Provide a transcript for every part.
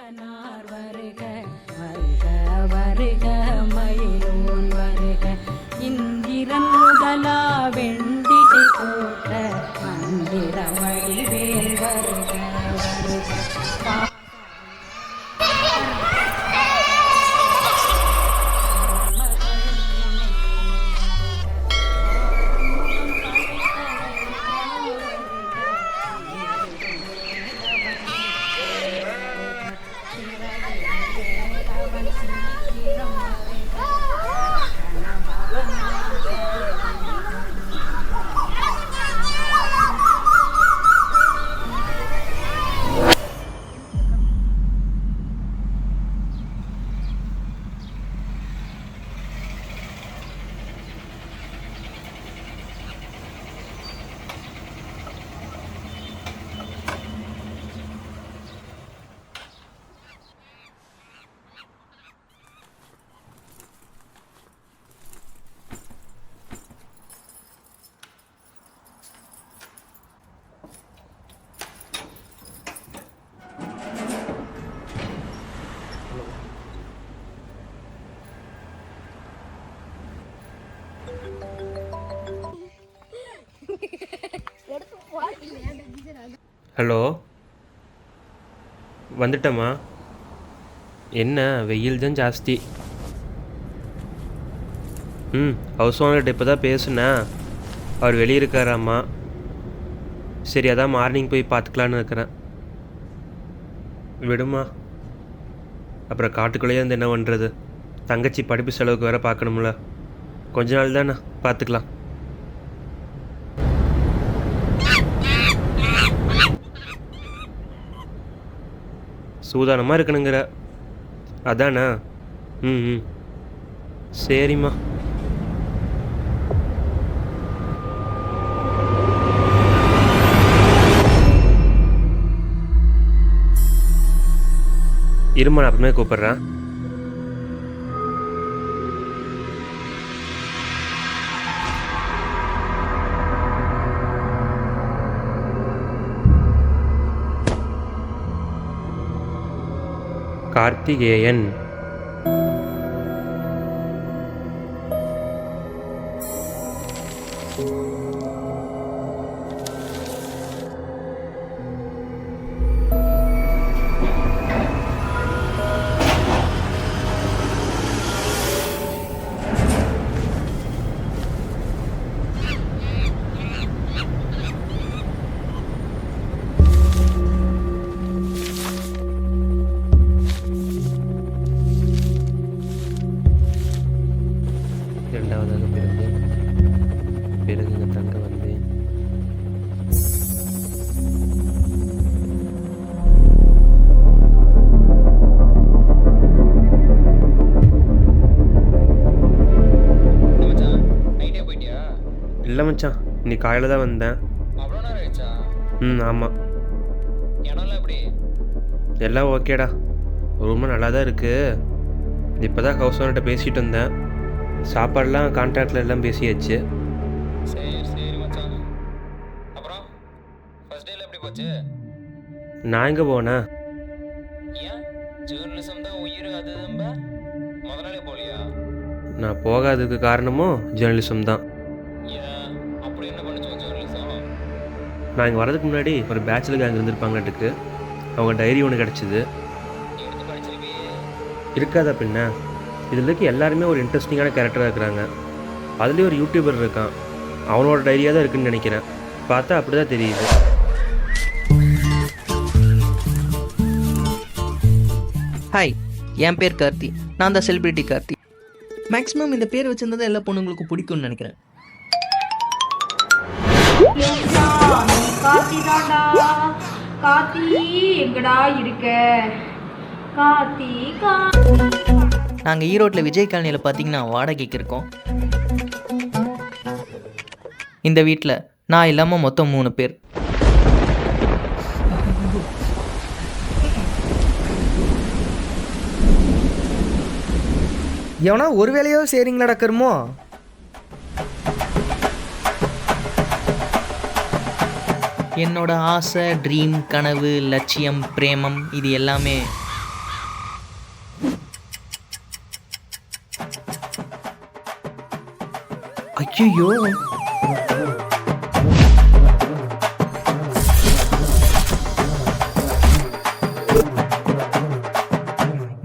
மகனார் வருக வருக வருக மயிலோன் வருக இந்திரன் முதலா வெண்டிசை போட்ட மந்திர வடிவேல் வருக வருக ஹலோ, வந்துட்டம்மா. என்ன வெயில் தான் ஜாஸ்தி. ஹவுஸ் ஓனர்கிட்ட இப்போ தான் பேசுனேன். அவர் வெளியே இருக்காராம்மா. சரி, அதான் மார்னிங் போய் பார்த்துக்கலான்னு இருக்கிறேன். விடுமா, அப்புறம் காட்டுக்குள்ளேயே வந்து என்ன பண்ணுறது? தங்கச்சி படிப்பு செலவுக்கு வேறு பார்க்கணும்ல. கொஞ்ச நாள் தானே, பார்த்துக்கலாம். சூதானமாக இருக்கணுங்கிற அதானே? ம் சரிம்மா. இருமா, நான் அப்புறமே கூப்பிட்றேன். கார்த்திகேயன். இரண்டாவதாக பிறந்தேன், பிறகு இங்கே தங்க வந்தேன். இல்லை மச்சான், இன்னைக்கு காலையில் தான் வந்தேன். ஆமாம். எல்லாம் ஓகேடா, ரொம்ப நல்லா தான் இருக்குது. இப்போ தான் ஹவுஸ் ஓனர்கிட்ட பேசிகிட்டு வந்தேன். சாப்பாடெலாம் கான்ட்ராக்டில் எல்லாம் பேசியாச்சு. சரி மச்சான். அப்புறம் ஃபர்ஸ்ட் டேல எப்படி போச்சு? நான் எங்கே போனேன்? ஏன் ஜேர்னலிசம் தான் உயிர் அது நம்ப முதலாளி போலியா? நான் போகாததுக்கு காரணமும் ஜேர்னலிசம் தான். ஏன் அப்படி என்ன பண்ணுச்சு ஜேர்னலிசம்? நான் இங்கே வரதுக்கு முன்னாடி ஒரு பேச்சுலர் கேங் இருந்திருப்பாங்கட்டுக்கு. அவங்க டைரி ஒன்று கிடச்சிது. நீ எடுத்து படிச்சிருப்பியே. இருக்காதா பின்ன? இதில் இருக்க எல்லாருமே ஒரு இன்ட்ரெஸ்டிங்கான கேரக்டராக இருக்கிறாங்க. அதுலேயும் ஒரு யூடியூபர் இருக்கான், அவனோட டைரியாக தான் இருக்குதுன்னு நினைக்கிறேன். பார்த்தா அப்படி தான் தெரியுது. ஹாய், என் பேர் கார்த்தி. நான் தான் செலிபிரிட்டி கார்த்தி. மேக்ஸிமம் இந்த பேர் வச்சிருந்தா எல்லா பொண்ணுங்களுக்கும் பிடிக்கும்னு நினைக்கிறேன். காத்தி எங்கடா இருக்க? காத்தி நாங்கள் ஈரோட்டில் விஜய் காலனியில் பார்த்தீங்கன்னா வாடகைக்கு இருக்கோம். இந்த வீட்டில் நான் இல்லாமல் மொத்தம் 3 பேர். எவனா ஒரு வேலையோ சரிங்களாடா கருமோ. என்னோட ஆசை, ட்ரீம், கனவு, லட்சியம், பிரேமம் இது எல்லாமே ஐயோ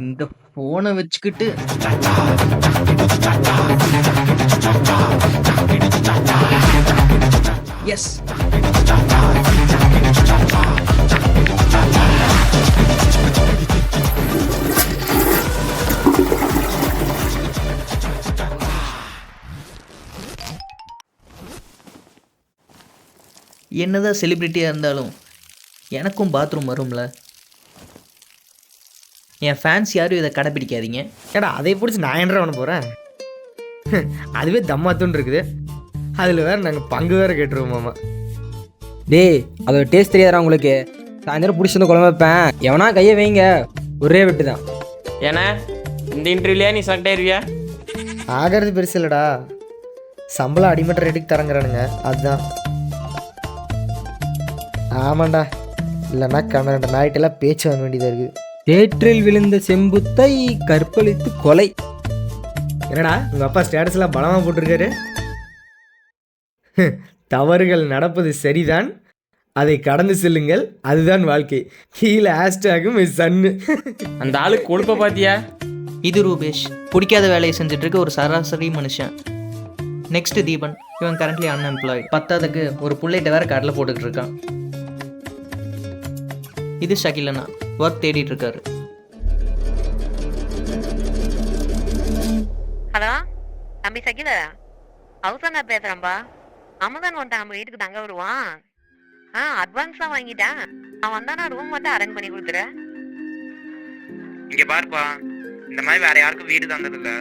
இந்த ஃபோனை வச்சுக்கிட்டு எஸ் என்னதான் செலிப்ரிட்டியாக இருந்தாலும் எனக்கும் பாத்ரூம் வரும்ல. என் ஃபேன்ஸ் யாரும் இதை கடைப்பிடிக்காதீங்க. ஏடா அதை பிடிச்சி நான் என்ன பண்ண போகிறேன்? அதுவே தம்மாத்துன்னு இருக்குது. அதில் வேறு நாங்கள் பங்கு வேறு கேட்டுருவோம் மாமா. டேய் அதோட டேஸ்ட் தெரியாதா உங்களுக்கு? சாயந்தரம் பிடிச்சி வந்து குழம்பு வைப்பேன், எவனா கையை வைங்க, ஒரே வெட்டு தான். ஏன்னா இந்த இன்டர்வியூலையா நீ செலக்ட் ஆயிருவியா? ஆகிறது பெருசு இல்லைடா, சம்பளம் அடிமட்ட ரேட்டுக்கு தரங்கிறானுங்க, அதுதான். ஆமாண்டா, இல்லைன்னா கண்ண நாயிட்டெல்லாம் பேச்சு வாங்க வேண்டியதாக இருக்குது. தேற்றில் விழுந்த செம்புத்தை கற்பழித்து கொலை. என்னடா உங்கள் அப்பா ஸ்டேட்டஸ்லாம் பலமாக போட்டிருக்காரு. தவறுகள் நடப்பது சரிதான், அதை கடந்து செல்லுங்கள், அதுதான் வாழ்க்கை. கீழே ஹேஷ்டாகும் சன்னு. அந்த ஆளுக்கு கொழுப்ப பாத்தியா? இது ரூபேஷ், பிடிக்காத வேலையை செஞ்சுட்டு இருக்க ஒரு சராசரி மனுஷன். நெக்ஸ்ட் தீபன், இவன் கரண்ட்லி அன்எம்ப்ளாய்டு. பத்தாவதுக்கு ஒரு புள்ளைகிட்ட வேற கடலை போட்டுக்கிட்டு இருக்கான். இது ஷகிலனா, ஒர்க் தேடிட்டு இருக்காரு. ஹலோ தம்பி சகில, ஹவுஸ் ஓனர் பேசுகிறேன்ப்பா. அமுதன் வந்துட்டான், நம்ம வீட்டுக்கு தங்க வருவான். அட்வான்ஸ்லாம் வாங்கிட்டேன், நான் வந்தானா ரூம் மட்டும் அரேஞ்ச் பண்ணி கொடுத்துறேன். இங்க பாருப்பா, இந்த மாதிரி வேற யாருக்கும் வீடு தந்தது இல்ல,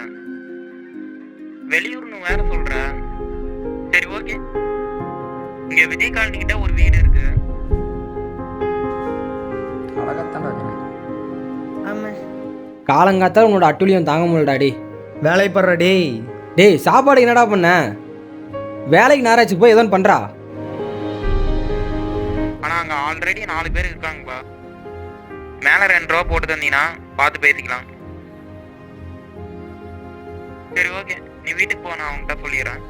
வெளியூர்னு வேற சொல்ற. சரி ஓகே, இங்க விஜய் காலனி கிட்ட ஒரு வீடு இருக்கு. ஆமாம், காலங்காத்தால் உன்னோட அட்டுழியம் தாங்க முடியலடா. டேய் வேலைப்படுற டேய். டேய் சாப்பாடு என்னடா பண்ண? வேலைக்கு நேராச்சு போய் ஏதோ பண்ணுறா. ஆனா அங்க ஆல்ரெடி 4 பேர் இருக்காங்கப்பா. மேல 2 ரூபா போட்டு தந்தீங்கன்னா பார்த்து பேசிக்கலாம். சரி ஓகே, நீ வீட்டுக்கு போ, நான் அவங்ககிட்ட சொல்லிடுறேன்.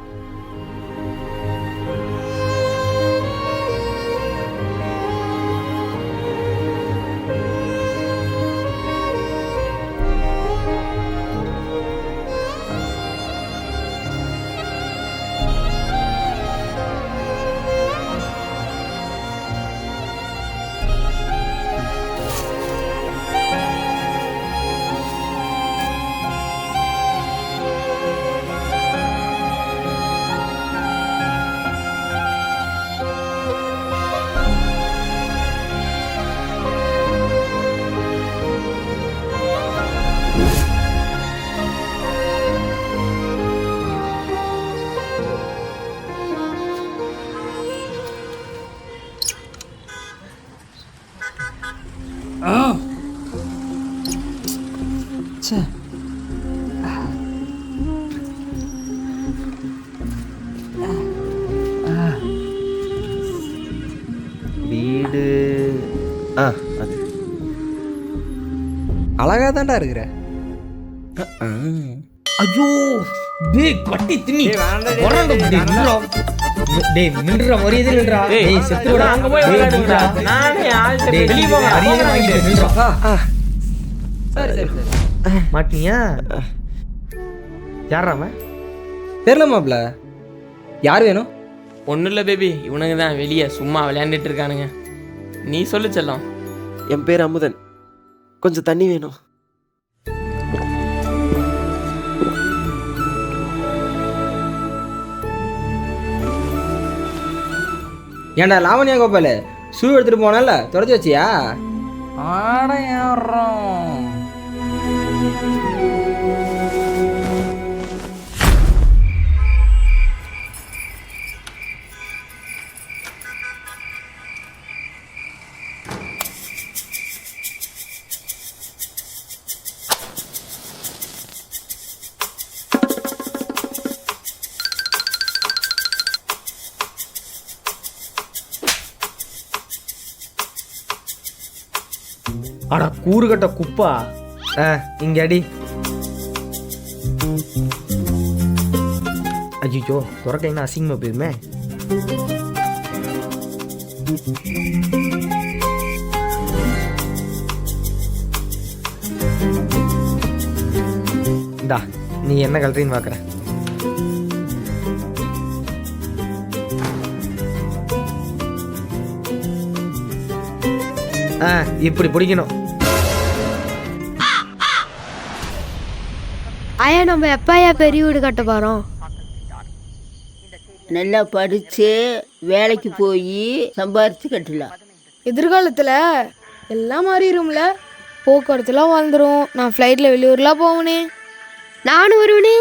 வீடு அது அழகா தான்டா இருக்கிற. ஐயோ டேய் பட்டி தின்னி வரண்ட நின்றா. டேய் நின்றா, மரியாதை நின்றா. டேய் செத்துடா, அங்க போய் விளையாடுடா. நானே ஆள்கிட்ட டேய் வெளிய போங்க. மரியாதை வாங்கிட்டு நின்றா. சரி சரி சரி. மாட்டினியா? யாரா அவன்? தெரியல மாப்ள, யார் வேணும்? ஒன்றும் இல்லை பேபி, இவனுங்க தான் வெளியே சும்மா விளையாண்டுட்டு இருக்கானுங்க. நீ சொல்லு செல்லம். என் பேர் அமுதன், கொஞ்சம் தண்ணி வேணும். ஏன்டா லாவண்யா கோபால், ஷூ எடுத்துட்டு போனல தொடச்சி வச்சியா? ஆடையாடுறோம். அட கூறுகட்ட குப்பா. இங்க அடி. ஐயோ துறக்கலைன்னா அசிங்கமாக போயிருமே. இந்தா நீ என்ன கலரின்னு பார்க்குற. இப்படி பிடிக்கணும். ஐயா நம்ம எப்பயா பெரிய வீடு கட்ட போகிறோம்? நல்லா படித்து வேலைக்கு போய் சம்பாரித்து கட்டலாம். எதிர்காலத்தில் எல்லாம் மாறிடும்ல. போக்குவரத்துலாம் வந்துடும். நான் ஃப்ளைட்டில் வெளியூர்லாம் போவனே. நானும் வருவனே.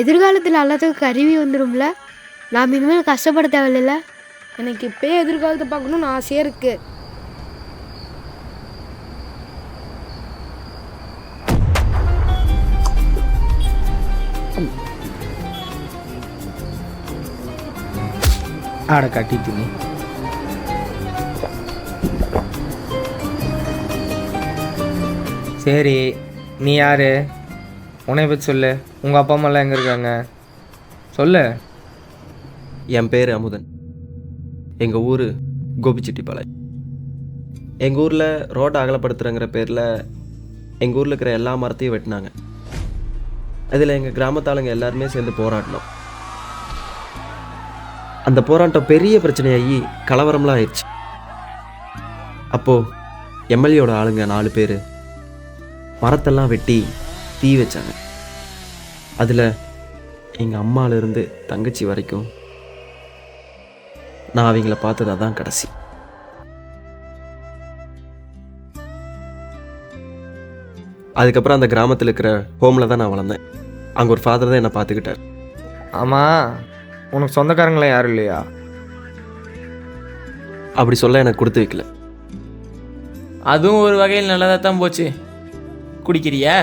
எதிர்காலத்தில் எல்லாத்துக்கும் கருவி வந்துடும்ல. நாம் இனிமேல் கஷ்டப்பட தேவையில்ல. எனக்கு இப்போயே எதிர்காலத்தை பார்க்கணுன்னு ஆசையாக இருக்குது. ஆட கட்டிட்டு நீ சரி. நீ யாரு? உன்னை பற்றி சொல்லு. உங்கள் அப்பா அம்மாலாம் எங்கே இருக்காங்க சொல்லு. என் பேர் அமுதன். எங்கள் ஊர் கோபிச்செட்டிப்பாளையம். எங்கள் ஊரில் ரோட்டை அகலப்படுத்துகிறங்கிற பேரில் எங்கள் ஊரில் இருக்கிற எல்லா மரத்தையும் வெட்டினாங்க. அதில் எங்கள் கிராமத்தாளுங்க எல்லாருமே சேர்ந்து போராடினோம். அந்த போராட்டம் பெரிய பிரச்சனையாகி கலவரம்லாம் ஆயிடுச்சு. அப்போது எம்எல்ஏயோட ஆளுங்க 4 பேர் மரத்தெல்லாம் வெட்டி தீ வச்சாங்க. அதில் எங்கள் அம்மாவிலேருந்து தங்கச்சி வரைக்கும் நான் அவங்கள பார்த்தது அதான் கடைசி. அதுக்கப்புறம் அந்த கிராமத்தில் இருக்கிற ஹோமில் தான் நான் வளர்ந்தேன். அங்கே ஒரு ஃபாதர் தான் என்னை பார்த்துக்கிட்டார். ஆமாம், உனக்கு சொந்தக்காரங்களாம் யாரும் இல்லையா? அப்படி சொல்ல எனக்கு கொடுத்து வைக்கல. அதுவும் ஒரு வகையில் நல்லதாக தான் போச்சு. குடிக்கிறியா?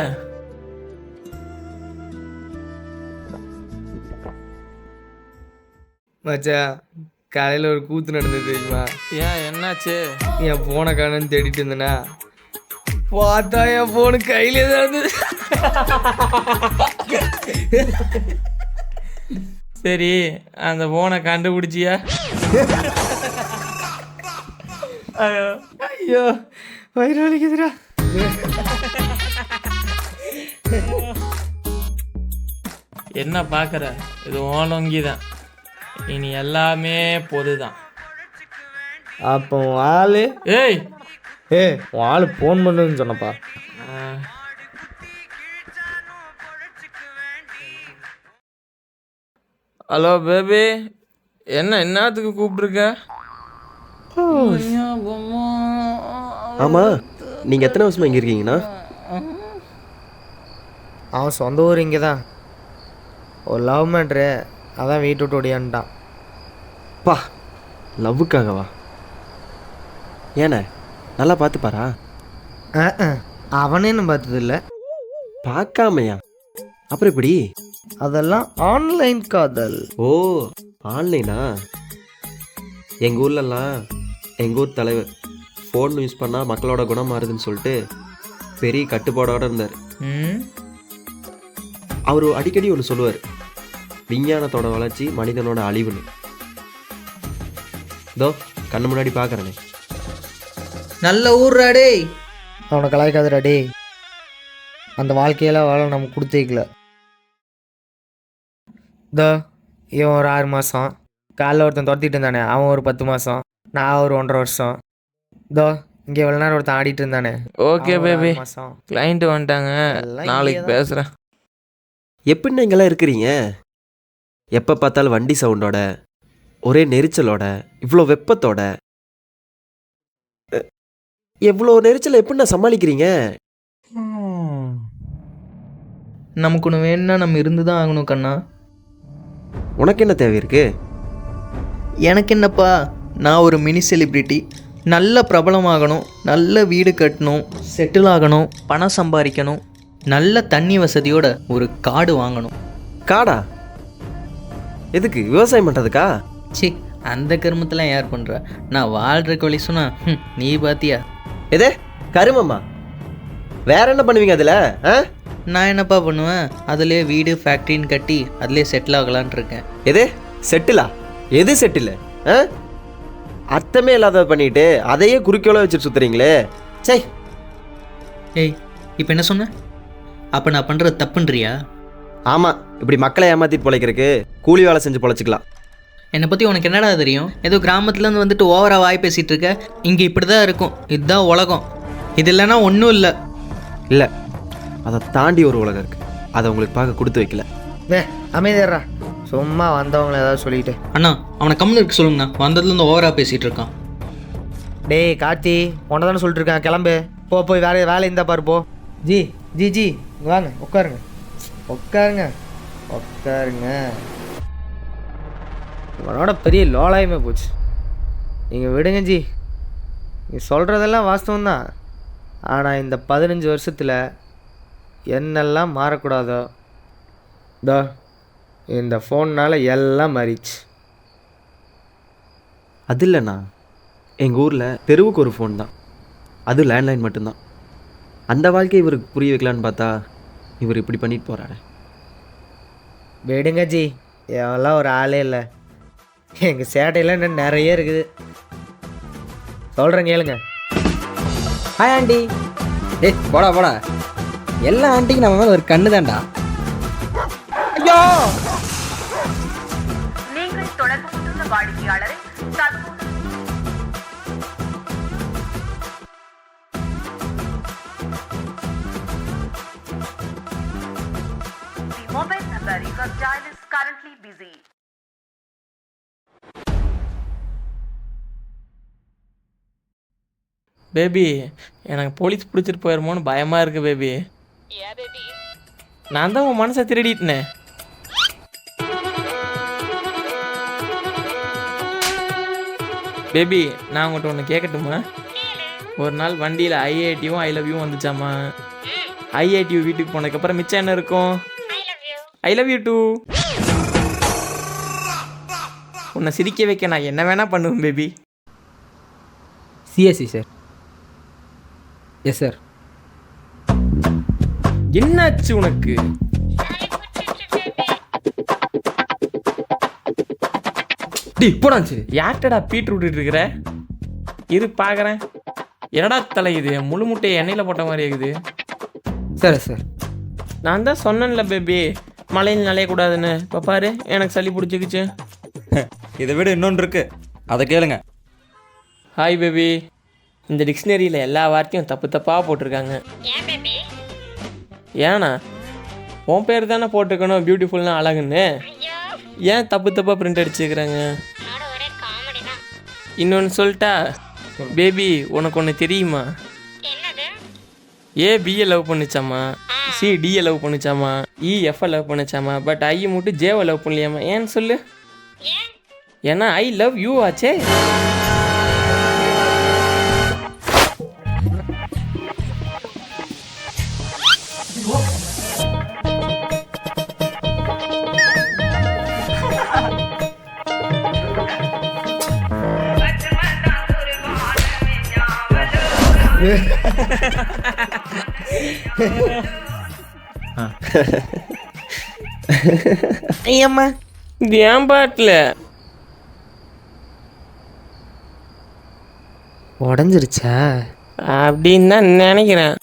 மச்சா, காலையில் ஒரு கூத்து நடந்தது தெரியுமா? ஏன் என்னாச்சு? என் ஃபோனை காணுன்னு தேடிட்டு இருந்தேனா, பார்த்தா என் ஃபோனு கையிலே தான் இருந்தது. சரி, அந்த ஃபோனை கண்டுபிடிச்சியா? ஐயோ வயிறு வலிக்குதுடா. என்ன பார்க்குற? இது ஓலங்கி தான். இனி எல்லாமே பொதுதான். அப்போ ஆளு ஏய் உன் ஆளு ஃபோன் பண்ணுன்னு சொன்னப்பா. ஹலோ பேபி, என்னத்துக்கு கூப்பிட்ருக்க? ஆமாம், நீங்கள் எத்தனை வருஷமாக இங்கே இருக்கீங்கண்ணா? அவன் சொந்த ஊர் இங்கே தான். ஒரு லவ் மேட்ரு, அதான் வீட்டு விட்டு ஓடியான்ட்டான். பா, லவ்வுக்காகவா? ஏண்ணே, நல்லா பார்த்துப்பாரா? அவனே நான் பார்த்ததில்ல. பார்க்காமையா? அப்புறம் எப்படி? அதெல்லாம் ஆன்லைன் காதல். ஓ, ஆன்லைனா? எங்கள் ஊர்லலாம் எங்கள் ஊர் தலைவர் ஃபோன் யூஸ் பண்ணால் மக்களோட குணம் மாறுதுன்னு சொல்லிட்டு பெரிய கட்டுப்பாடோடு இருந்தார். அவர் அடிக்கடி ஒன்று சொல்லுவார், விஞ்ஞானத்தோட வளர்ச்சி மனிதனோட அழிவுன்னு. இதோ கண்ணு முன்னாடி பார்க்குறேனே. நல்ல ஊர்ரா டேய். அவனை கலாய்க்காதடா டேய். அந்த வாழ்க்கையெல்லாம் வாழ நமக்கு கொடுத்து வைக்கல. இதோ இவன் ஒரு 6 மாதம், காலைல ஒருத்தன் துரத்திட்டு இருந்தானே அவன் ஒரு 10 மாதம், நான் ஒரு 1.5 வருஷம். இதோ இங்கே எவ்வளோ நேரம் ஒருத்தன் ஆடிட்டு இருந்தானே. ஓகே பேபி, கிளைண்ட் வந்துட்டாங்க, நாளைக்கு பேசுகிறேன். எப்படின்னு இங்கெல்லாம் இருக்கிறீங்க? எப்போ பார்த்தாலும் வண்டி சவுண்டோட, ஒரே நெரிச்சலோட, இவ்வளோ வெப்பத்தோட, எவ்வளோ நெரிச்சலை எப்படின்னா சமாளிக்கிறீங்க? நமக்கு ஒன்று வேணும்னா நம்ம இருந்து தான் ஆகணும் கண்ணா. உனக்கு என்ன தேவை இருக்கு? எனக்கு என்னப்பா, நான் ஒரு மினி செலிப்ரிட்டி, நல்ல பிரபலமாகணும், நல்ல வீடு கட்டணும், செட்டில் ஆகணும், பணம் சம்பாதிக்கணும், நல்ல தண்ணி வசதியோட ஒரு காடு வாங்கணும். காடா? எதுக்கு? விவசாயம் பண்ணுறதுக்கா? சி, அந்த கருமத்தெல்லாம் யார் பண்ணுறா? நான் வாழ்கிற வழி சொன்னா நீ பாத்தியா? எதே கருமம்மா? வேற என்ன பண்ணுவீங்க அதில்? நான் என்னப்பா பண்ணுவேன், அதுலேயே வீடு ஃபேக்ட்ரின்னு கட்டி அதுலேயே செட்டில் ஆகலான் இருக்கேன். எது செட்டிலா? எது செட்டில்? ஆ, அர்த்தமே இல்லாத பண்ணிட்டு அதையே குறிக்கோளை வச்சுட்டு சுற்றுறீங்களே. சே. ஏய், இப்போ என்ன சொன்ன? அப்போ நான் பண்ணுறது தப்புன்றியா? ஆமாம், இப்படி மக்களை ஏமாற்றிட்டு பொழைக்கிறதுக்கு கூலி வேலை செஞ்சு பொழைச்சிக்கலாம். என்னை பற்றி உனக்கு என்னடா தெரியும்? ஏதோ கிராமத்துலேருந்து வந்துட்டு ஓவராக வாய் பேசிகிட்டு இருக்க. இங்கே இப்படி தான் இருக்கும், இதுதான் உலகம். இது இல்லைன்னா ஒன்றும் இல்லை. இல்லை, அதை தாண்டி ஒரு உலகம் இருக்குது. அதை உங்களுக்கு பார்க்க கொடுத்து வைக்கல. அமைதியர்றா, சும்மா வந்தவங்கள ஏதாவது சொல்லிட்டு. அண்ணா, அவனை கம்முன்னு இருக்க சொல்லுங்கண்ணா. வந்ததுலேருந்து ஓவராக பேசிகிட்டு இருக்கான். டேய் கார்த்தி, உன்னை தானே சொல்லிட்டு இருக்கான், கிளம்பு போ, போய் வேலை இருந்தா பாரு போ. ஜி ஜி ஜி வாங்க, உட்காருங்க உட்காருங்க உட்காருங்க. இவனோட பெரிய லோலாயமே போச்சு. நீங்கள் விடுங்க ஜி, நீங்கள் சொல்கிறதெல்லாம் வாஸ்தவம் தான். ஆனால் இந்த 15 வருஷத்தில் என்னெல்லாம் மாறக்கூடாதோ தோ இந்த ஃபோன்னால் எல்லாம் மாறிச்சு. அது இல்லைண்ணா, எங்கள் ஊரில் தெருவுக்கு ஒரு ஃபோன் தான், அது லேண்ட்லைன் மட்டும்தான். அந்த வாழ்க்கையை இவருக்கு புரிய வைக்கலான்னு பார்த்தா இவர் இப்படி பண்ணிட்டு போகிறாரு. விடுங்க ஜி, எவெல்லாம் ஒரு ஆளே இல்லை. எங்கள் சேட்டையெல்லாம் இன்னும் நிறைய இருக்குது, சொல்கிறேன் கேளுங்க. Hi aunty. ஏய் போடா போடா, எல்லா ஆண்டிக்கும் நம்ம மேலே ஒரு கண்ணு தான்டா. ஐயோ, நீங்கள் தொடர்பு கொண்டுள்ள வாடிக்கையாளரை mobile number you have dialed is currently busy. Baby, எனக்கு போலீஸ் பிடிச்சிட்டு போயிடுமோன்னு பயமாக இருக்குது பேபி. நான் தான் உன் மனசை திருடிட்டேனே. பேபி, நான் உங்கள்கிட்ட ஒன்று கேட்கட்டுமா? ஒரு நாள் வண்டியில் ஐஐடியும் ஐ லவ் யூ வந்துச்சாம்மா. ஐஐடி வீட்டுக்கு போனதுக்கப்புறம் மிச்சம் என்ன இருக்கும்? I love you too. உன்னை சிரிக்க வைக்க நான் என்ன வேணா பண்ணுவேன் baby. CSC sir. Yes sir. என்னாச்சு உனக்கு? போடாச்சு. யார்ட்டடா பீட் விட்டுட்டு இருக்கிற? இது பார்க்குறேன். என்னடா தலை இது, முழு முட்டையை எண்ணெயில் போட்ட மாதிரி இருக்குது. சார் சார், நான் தான் சொன்னேன்ல பேபி, மழையில் நனையக்கூடாதுன்னு. இப்போ பாரு, எனக்கு சளி பிடிச்சிக்கிச்சு. இதை விட இன்னொன்று இருக்கு, அதை கேளுங்க. ஹாய் பேபி, இந்த டிக்ஷனரியில் எல்லா வார்த்தையும் தப்பு தப்பாக போட்டிருக்காங்க. ஏண்ணா, உன் பேர் தானே போட்டிருக்கணும், பியூட்டிஃபுல்னா அழகுன்னு. ஏன் தப்பு தப்பாக பிரிண்ட் அடிச்சுக்கிறாங்க? இன்னொன்று சொல்லிட்டா பேபி, உனக்கு ஒன்று தெரியுமா? ஏ பிஏ லவ் பண்ணிச்சாமா, சி டிஏ லவ் பண்ணிச்சாமா, இ எஃப்ஐ லவ் பண்ணிச்சாமா, பட் ஐ மட்டும் ஜேவை லவ் பண்ணலையாமா. ஏன்னு சொல்லு. ஏன்னா ஐ லவ் யூ ஆச்சே. ஐயம்மா, இது ஏன் பாட்டில் உடஞ்சிருச்சா? அப்படின்னு தான் நினைக்கிறேன்.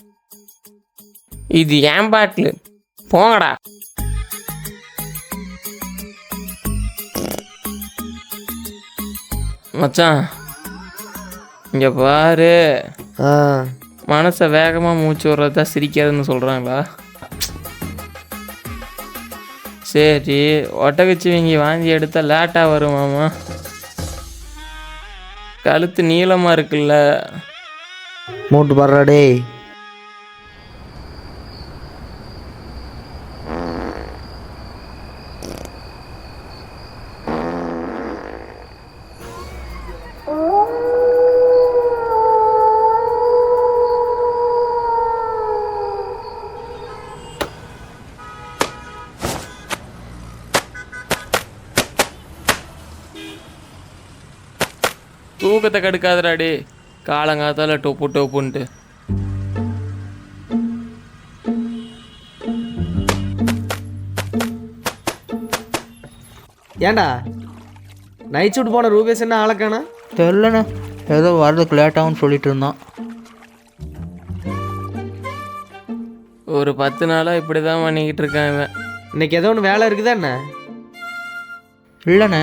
இது ஏன் பாட்டில், போங்கடா. மச்சான் இங்கே பாரு, மனசை வேகமாக மூச்சு விட்றதா சிரிக்காதுன்னு சொல்கிறாங்களா? சரி, ஒட்டகச்சிவிங்கி வாங்கி எடுத்தால் லேட்டாக வருமாமா. கழுத்து நீளமாக இருக்குல்ல, மூட்டு பாடுறா டேய். தூக்கத்தை கெடுக்காதடாடி, காலங்காத்தால டொப்பு டொப்புன்ட்டு. ஏன்டா நைட் ஷூட் போன ரூபேஷ் என்ன ஆளக்கானா? தெரிலண்ணே, ஏதோ வர்றதுக்கு லேட்டாகும்னு சொல்லிட்டு இருந்தான். ஒரு 10 நாளாக இப்படி தான் பண்ணிக்கிட்டு இருக்கான் இவன். இன்னைக்கு ஏதோ ஒன்று வேலை இருக்குதா என்ன? இல்லைண்ணே.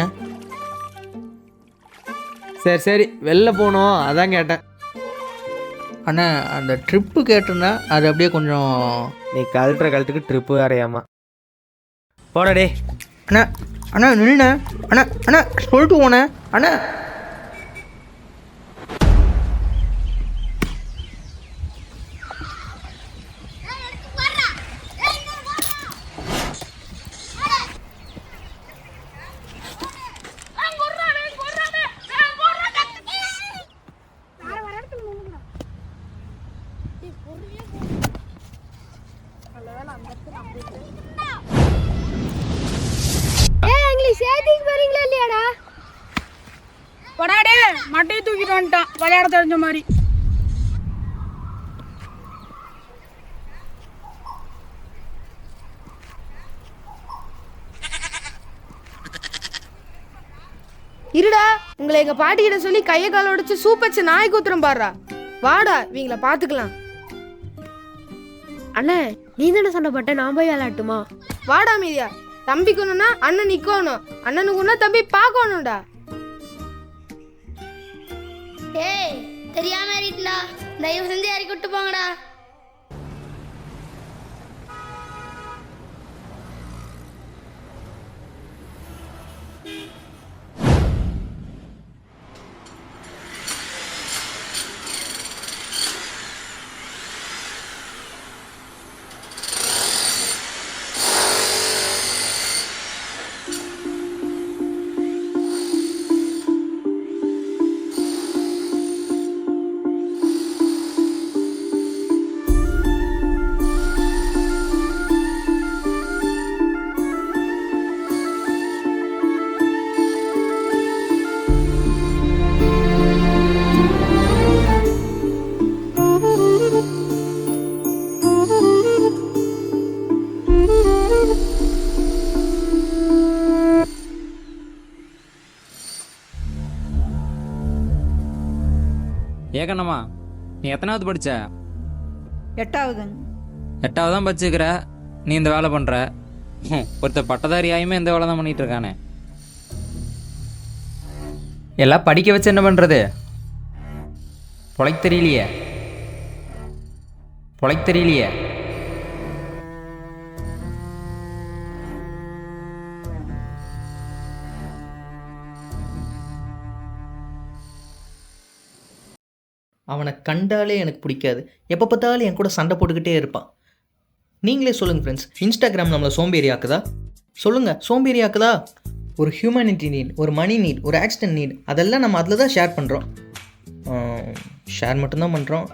சரி சரி, வெளில போகணும் அதான் கேட்டேன். அண்ணா அந்த ட்ரிப்பு கேட்டிருந்தா அது அப்படியே கொஞ்சம். நீ கழட்டுக்கு ட்ரிப்பு வேறையாமா போடா டே. அண்ணா அண்ணா நில்லுண்ணே. அண்ணா அண்ணா சொல்லிட்டு போனே அண்ணா. படாடே மட்டையை தூக்கிட்டு வந்துட்டான் விளையாட தெரிஞ்ச மாதிரி. இருடா, உங்களை எங்க பாட்டி கிட்ட சொல்லி கையை கால உடைச்சு சூப்பச்சு நாய் கூத்துறோம் பாடுறா. வாடா, இவங்கள பாத்துக்கலாம். அண்ணே நீ தானே சண்டை பட்ட, நான் போய் விளையாட்டுமா? வாடா மீதியா. தம்பிக்குன்னா அண்ணன் நிக்கணும், அண்ணனுக்குன்னா தம்பி பார்க்கணும்டா. ஏய் தெரியாம ஏறிட்டா, தயவு செஞ்சு இறக்கி விட்டு போங்கடா. ஏகண்ணம்மா, நீ எத்தனாவது படித்த? 8வது. 8வது தான் படிச்சுக்கிற, நீ இந்த வேலை பண்ணுற. ஒருத்தர் பட்டதாரி ஆயுமே இந்த வேலை தான் பண்ணிகிட்டு இருக்கானே. எல்லாம் படிக்க வச்சு என்ன பண்ணுறது? பொழைக்க தெரியலையே. அவனை கண்டாலே எனக்கு பிடிக்காது. எப்போ பார்த்தாலும் என் கூட சண்டை போட்டுக்கிட்டே இருப்பான். நீங்களே சொல்லுங்கள் ஃப்ரெண்ட்ஸ், இன்ஸ்டாகிராம் நம்மளை சோம்பேறி ஆக்குதா? சொல்லுங்கள், சோம்பேறி ஆக்குதா? ஒரு ஹியூமனிட்டி நீட், ஒரு மணி நீட், ஒரு ஆக்சிடென்ட் நீட், அதெல்லாம் நம்ம அதில் தான் ஷேர் பண்ணுறோம். ஷேர் மட்டும்தான் பண்ணுறோம்.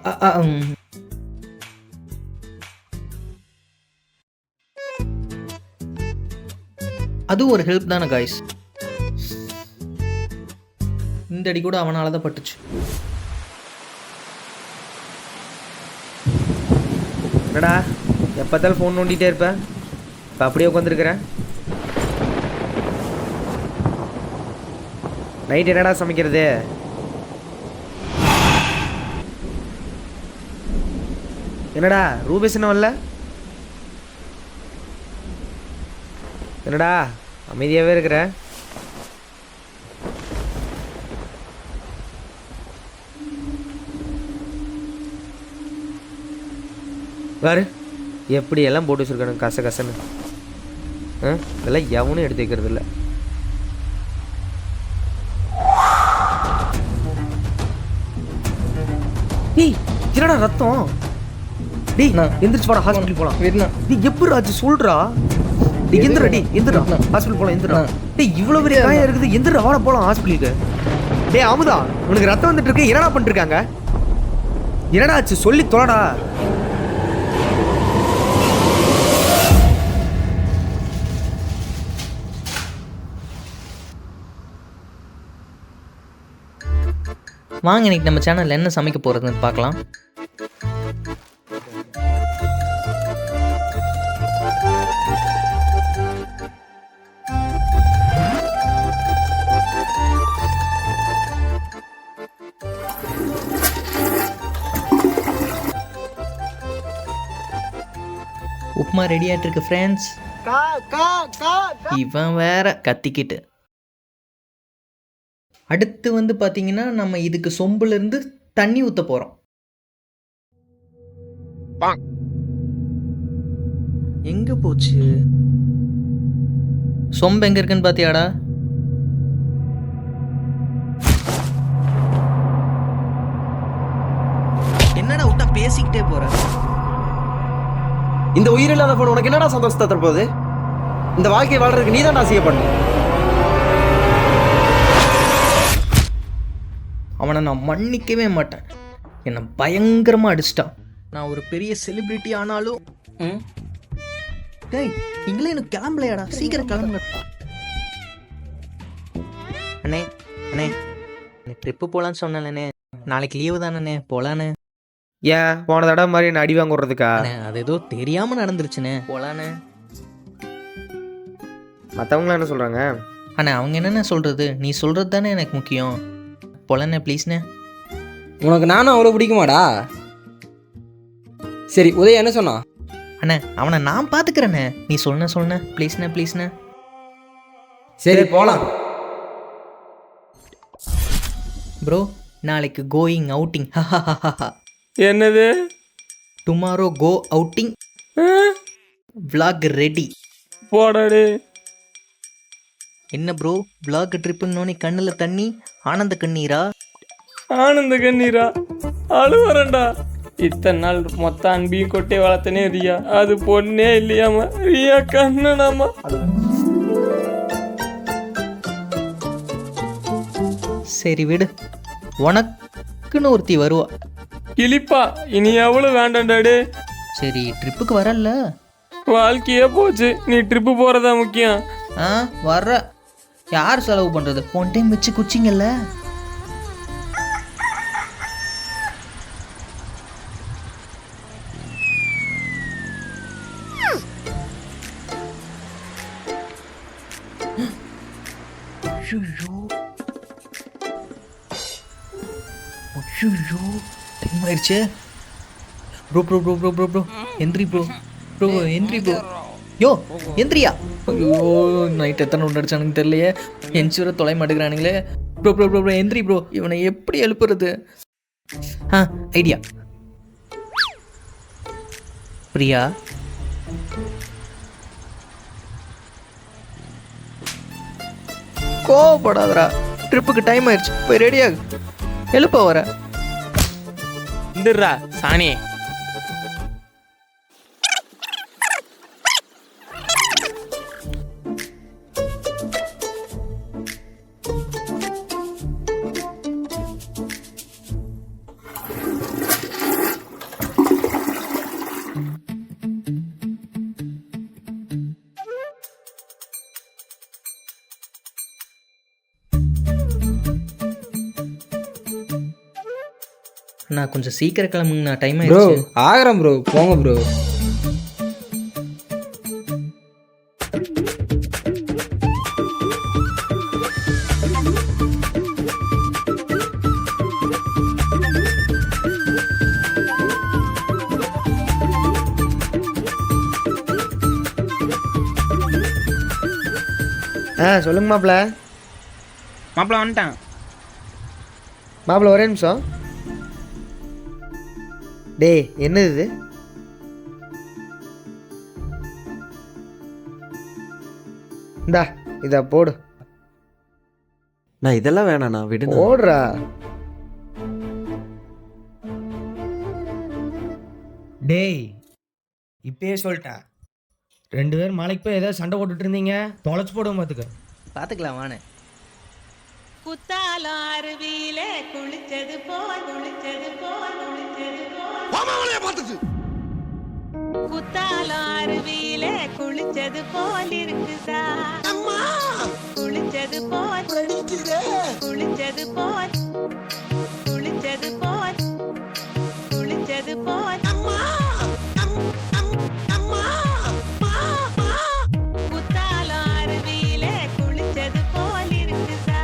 அதுவும் ஒரு ஹெல்ப் தானே காய்ஸ். இந்த அடி கூட அவனால தான் பட்டுச்சு. என்னடா எப்போத்தாலும் ஃபோன் நோண்டிகிட்டே இருப்பேன், இப்போ அப்படியே உட்காந்துருக்குறேன். நைட் என்னடா சமைக்கிறது? என்னடா ரூபேஷ் என்ன வரல? என்னடா அமைதியாகவே இருக்கிற? பாரு எப்படி எல்லாம் போட்டு வச்சுருக்கானு கசன்னு. இதெல்லாம் எவனும் எடுத்து வைக்கிறது இல்லை. டேய் என்னடா ரத்தம்? டேய் எந்திரிச்சு போடா, ஹாஸ்பிட்டல் போகலாம். நீ எப்படி ஆச்சு சொல்றா? டேய் எந்திரா ஹாஸ்பிட்டல் போகலாம். எந்திரா டேய், இவ்வளோ பெரிய காயம் இருக்குது, எந்திரா வாட போகலாம் ஹாஸ்பிட்டலுக்கு. டேய் அமுதா, உனக்கு ரத்தம் வந்துட்டு இருக்கு, என்னடா பண்ணிட்டு இருக்காங்க? என்னடா ஆச்சு சொல்லி தொலைடா. வாங்க இன்னைக்கு நம்ம சேனலில் என்ன சமைக்க போகிறதுன்னு பார்க்கலாம். உப்புமா ரெடி ஆகிட்டு இருக்கு ஃப்ரெண்ட்ஸ். இவன் வேற கத்திக்கிட்டு. அடுத்து வந்து பார்த்தீங்கன்னா நம்ம இதுக்கு சொம்புலேருந்து தண்ணி ஊற்ற போகிறோம். எங்கே போச்சு சொம்பு? எங்கே இருக்குன்னு பார்த்தியாடா? என்னடா விட்டா பேசிக்கிட்டே போற? இந்த உயிரில்லாத பொண்ணு உனக்கு என்னடா சந்தோஷத்தை தரப்போகுது? இந்த வாழ்க்கையை வாழ்றதுக்கு நீ தான் அசிங்கப்படணும். அவனை நான் மன்னிக்கவே மாட்டேன். என்னை பயங்கரமாக அடிச்சிட்டான். நான் ஒரு பெரிய செலிப்ரிட்டி ஆனாலும் டேய் நீங்களே எனக்கு கிளம்பலையாடா, சீக்கிரம் கிளம்புங்க. அண்ணே அண்ணே ட்ரிப்பு போகலான்னு சொன்னேண்ணே, நாளைக்கு லீவு தானே போகலான்னு. ஏன் போன தடவை மாதிரி என்ன அடி வாங்க விடுறதுக்கா? அது ஏதோ தெரியாமல் நடந்துருச்சுண்ணே, போகலான்னு. மற்றவங்களாம் என்ன சொல்கிறாங்க? அண்ணே அவங்க என்னென்ன சொல்கிறது, நீ சொல்கிறது தானே எனக்கு முக்கியம். போகலாண்ணே ப்ளீஸ்ண்ணே. உனக்கு நானும் அவ்வளோ பிடிக்குமாடா? சரி உதய என்ன சொன்னா? அண்ணே அவனை நான் பார்த்துக்கிறேண்ணே, நீ சொன்ன ப்ளீஸ்ண்ணே ப்ளீஸ்ண்ணே. சரி போகலாம். ப்ரோ நாளைக்கு கோயிங் அவுட்டிங். என்னது? டுமாரோ கோ அவுட்டிங், vlog ரெடி. போடாடே. என்ன ப்ரோ vlog ட்ரிப்புன்னு கண்ணில் தண்ணி, ஆனந்த கண்ணீரா? ஆனந்த கண்ணீரா? அழுவரண்டா. இத்தனை நாள் மொத்த அன்பையும் கொட்டே வளர்த்தனே ரியா, அது பொண்ணே இல்லையாமா, ரியா கண்ணனாமா. சரி விடு, உனக்குன்னு ஒருத்தி வருவா. கிளிப்பா இனி எவ்வளவு வேண்டாண்டாடே. சரி ட்ரிப்புக்கு வரல, வாழ்க்கையே போச்சு, நீ ட்ரிப்பு போறதா முக்கியம். வர்ற. யார் செலவு பண்றது? ஒன் டைம் வச்சு குச்சிங்கல்ல. டைம் ஆயிடுச்சு. Bro bro bro bro bro bro எந்திரி ப்ரோ. ப்ரோ எந்திரி ப்ரோ. யோ எந்திரியா. ஐயோ நைட் எத்தனை ஒன்று அடிச்சானுங்க தெரியலையே, என்சூரை தொலை மாட்டேங்கிறானுங்களே. ப்ரோ ப்ரோ ப்ரோ ப்ரோ எந்திரி ப்ரோ. இவனை எப்படி எழுப்புறது? ஐடியா. பிரியா கோவப்படாதரா, ட்ரிப்புக்கு டைம் ஆயிடுச்சு, போய் ரெடியாகு. எழுப்ப வர இந்துடுறா சாணி. நான் கொஞ்சம் சீக்கிரம் கிளம்புங்கண்ணா, டைம் ப்ரோ ஆயிடுச்சு. ஆகிறேன் ப்ரோ, போங்க ப்ரோ. சொல்லுங்க மாப்பிள்ள. மாப்பிள்ள வந்துட்டான். மாப்பிள்ள ஒரே நிமிஷம். டேய் என்னது இது? இந்தா இதை போடு. நான் இதெல்லாம் வேணாண்ணா, விடுங்க. போடுறா. டேய் இப்பயே சொல்லிட்டேன், 2 பேரும் மலைக்கு போய் ஏதாவது சண்டை போட்டுட்டு இருந்தீங்க, தொலைச்சு போடுவோம் பார்த்துக்க. பார்த்துக்கலாம் வானே. குத்தாலம் அருவியில குளிச்சது போல் குத்தாலம் அருவியில குளிச்சது போல் இருக்குதா, குளிச்சது போல் குளிச்சது போல் குளிச்சது போல் குளிச்சது போல் குத்தாலம் அருவியில குளிச்சது போல் இருக்குதா,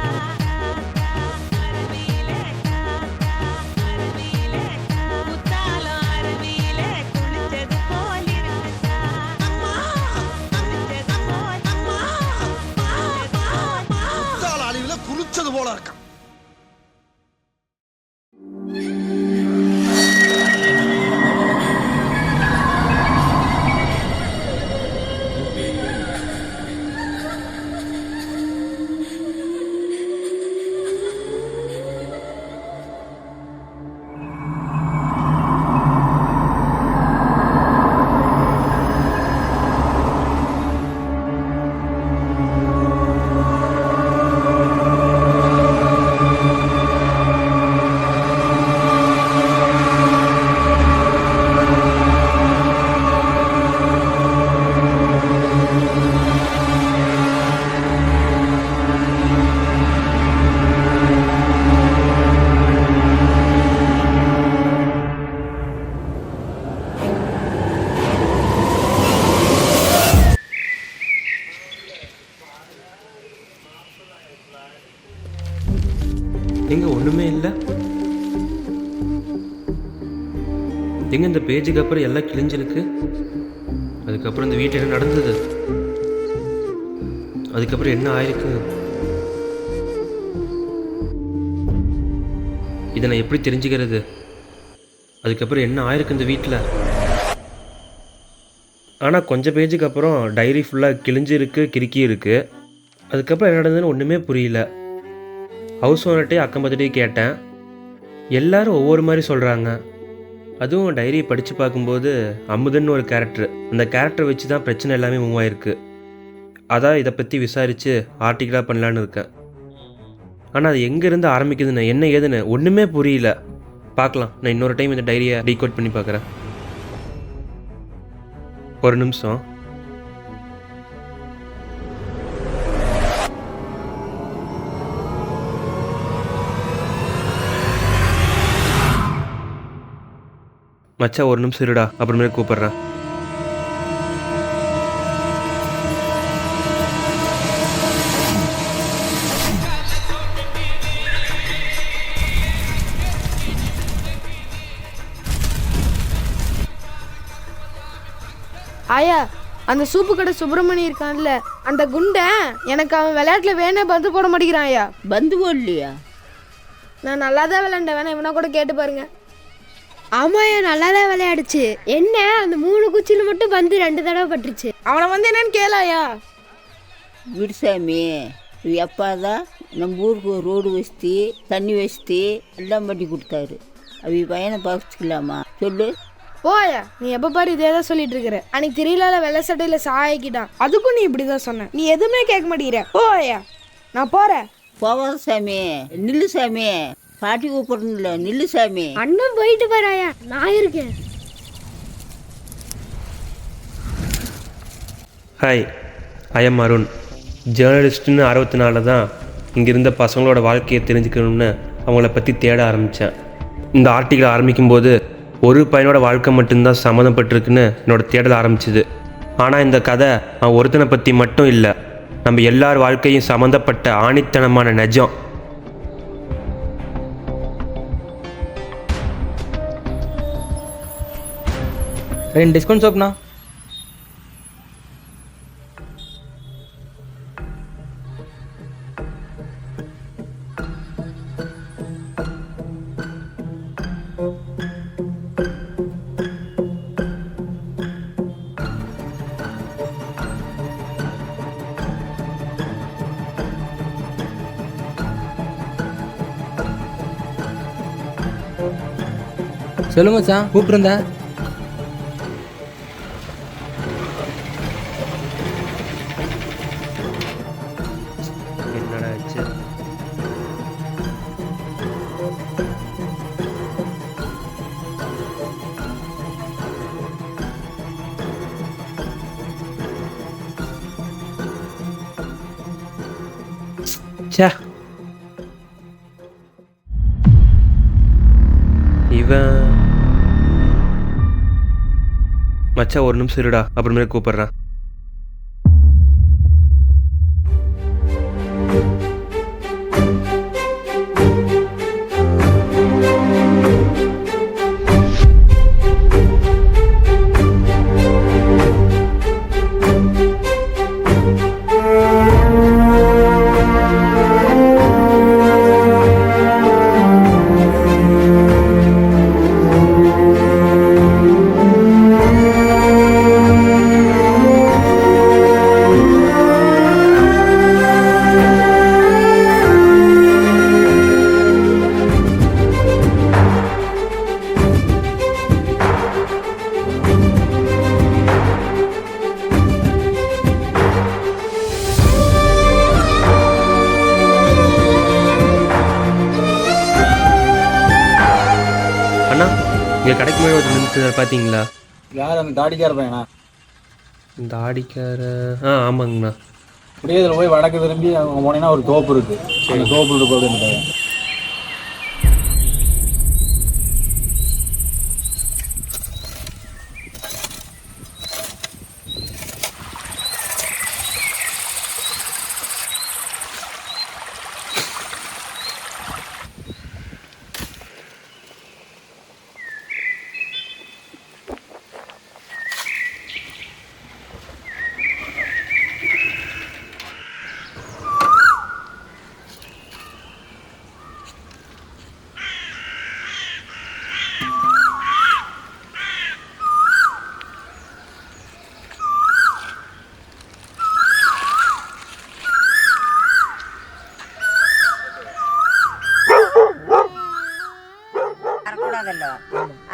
அருவியில குத்தாலம் அருவியில குளிச்சது போல் இருக்குதா. ஒன்றுமே இல்லை. எங்க இந்த பேஜுக்கு அப்புறம் எல்லாம் கிழிஞ்சிருக்கு. அதுக்கப்புறம் இந்த வீட்டில் என்ன நடந்தது, அதுக்கப்புறம் என்ன ஆயிருக்கு, இதை நான் எப்படி தெரிஞ்சுக்கிறது, அதுக்கப்புறம் என்ன ஆயிருக்கு இந்த வீட்டில். ஆனால் கொஞ்சம் பேஜுக்கு அப்புறம் டைரி ஃபுல்லாக கிழிஞ்சிருக்கு, கிறுக்கி இருக்குது. அதுக்கப்புறம் என்ன நடந்ததுன்னு ஒன்றுமே புரியல. ஹவுஸ் ஓனர்கிட்டே அக்கம் பக்கத்துட்டே கேட்டேன். எல்லாரும் ஒவ்வொரு மாதிரி சொல்கிறாங்க. அதுவும் டைரியை படித்து பார்க்கும்போது அமுதன் ஒரு கேரக்டர், அந்த கேரக்டரை வச்சு தான் பிரச்சனை எல்லாமே மூவ் ஆகிருக்கு. அதான் இதை பற்றி விசாரித்து ஆர்டிக்கலாக பண்ணலான்னு இருக்கேன். ஆனால் அது எங்கேருந்து ஆரம்பிக்குதுன்னு என்ன ஏதுன்னு ஒன்றுமே புரியல. பார்க்கலாம், நான் இன்னொரு டைம் இந்த டைரியை டீகோட் பண்ணி பார்க்குறேன். ஒரு நிமிஷம். மச்சா ஒரு நிமிஷம் இருடா, அப்புறமே கூப்பிட்றேன். ஆயா, அந்த சூப்பு கடை சுப்பிரமணி இருக்கான்ல, அந்த குண்டன் எனக்கு அவன் விளையாட்டுல வேணே பந்து போட மாட்டேங்கிறான் ஐயா. பந்து போடலையா? நான் நல்லா தான் விளையாண்டேன், வேணா இவனா கூட கேட்டு பாருங்க. ஆமாயா, நல்லா தான் விளையாடுச்சு. என்ன அந்த 3 குச்சியில மட்டும் பந்து 2 தடவை பட்டுருச்சு. அவனை வந்து என்னன்னு கேளாயா? விடுசாமி, எப்பாதான் நம்ம ஊருக்கு ஒரு ரோடு வசதி, தண்ணி வசதி எல்லாம் பண்ணி கொடுத்தாரு. அவ பையனை பார்த்துக்கலாமா சொல்லு? போயா, நீ எப்ப பாரு இதே தான் சொல்லிட்டு இருக்கிற. அன்னைக்கு தெரியல வெள்ளை சட்டையில சாயக்கிட்டான், அதுக்கும் நீ இப்படிதான் சொன்ன. நீ எதுவுமே கேட்க மாட்டேங்கிற. போயா, நான் போறேன். போவாத சாமி, நில்லு சாமி, பாட்டி கூப்பிடணும்ல, நில்லு சாமி. அண்ணன் போயிட்டு போறாயா, நான் இருக்கேன். Hi, I am Arun. ஜேர்னலிஸ்ட்டுன்னு 64 தான் இங்கே இருந்த பசங்களோட வாழ்க்கையை தெரிஞ்சுக்கணும்னு அவங்கள பற்றி தேட ஆரம்பித்தேன். இந்த ஆர்டிக்கிள் ஆரம்பிக்கும்போது ஒரு பையனோட வாழ்க்கை மட்டும்தான் சம்மந்தப்பட்டிருக்குன்னு என்னோட தேடல் ஆரம்பிச்சிது. ஆனால் இந்த கதை அவன் ஒருத்தனை பற்றி மட்டும் இல்லை, நம்ம எல்லார் வாழ்க்கையும் சம்மந்தப்பட்ட ஆணித்தனமான நிஜம். ரெண்டு டிஸ்கவுண்ட் சோப்னா? சொல்லு மச்சான், கூப்பிட்டுருந்தேன். என்னடா ஆச்சு? ச்சே, இவன் மச்சா ஒரு நிமிஷம் இருடா, அப்புறமே கூப்பிட்றேன். அண்ணா, இங்கே கடைக்கு மேலே ஒரு நின்று பார்த்தீங்களா? யார் அந்த தாடிக்கார பையனா? தாடிக்கார? ஆமாங்கண்ணா. அப்படியே இதில் போய் வடக்கு திரும்பி அவங்க போனீங்கன்னா ஒரு தோப்பு இருக்குது. அந்த தோப்பு இருக்கு அப்படின்னு.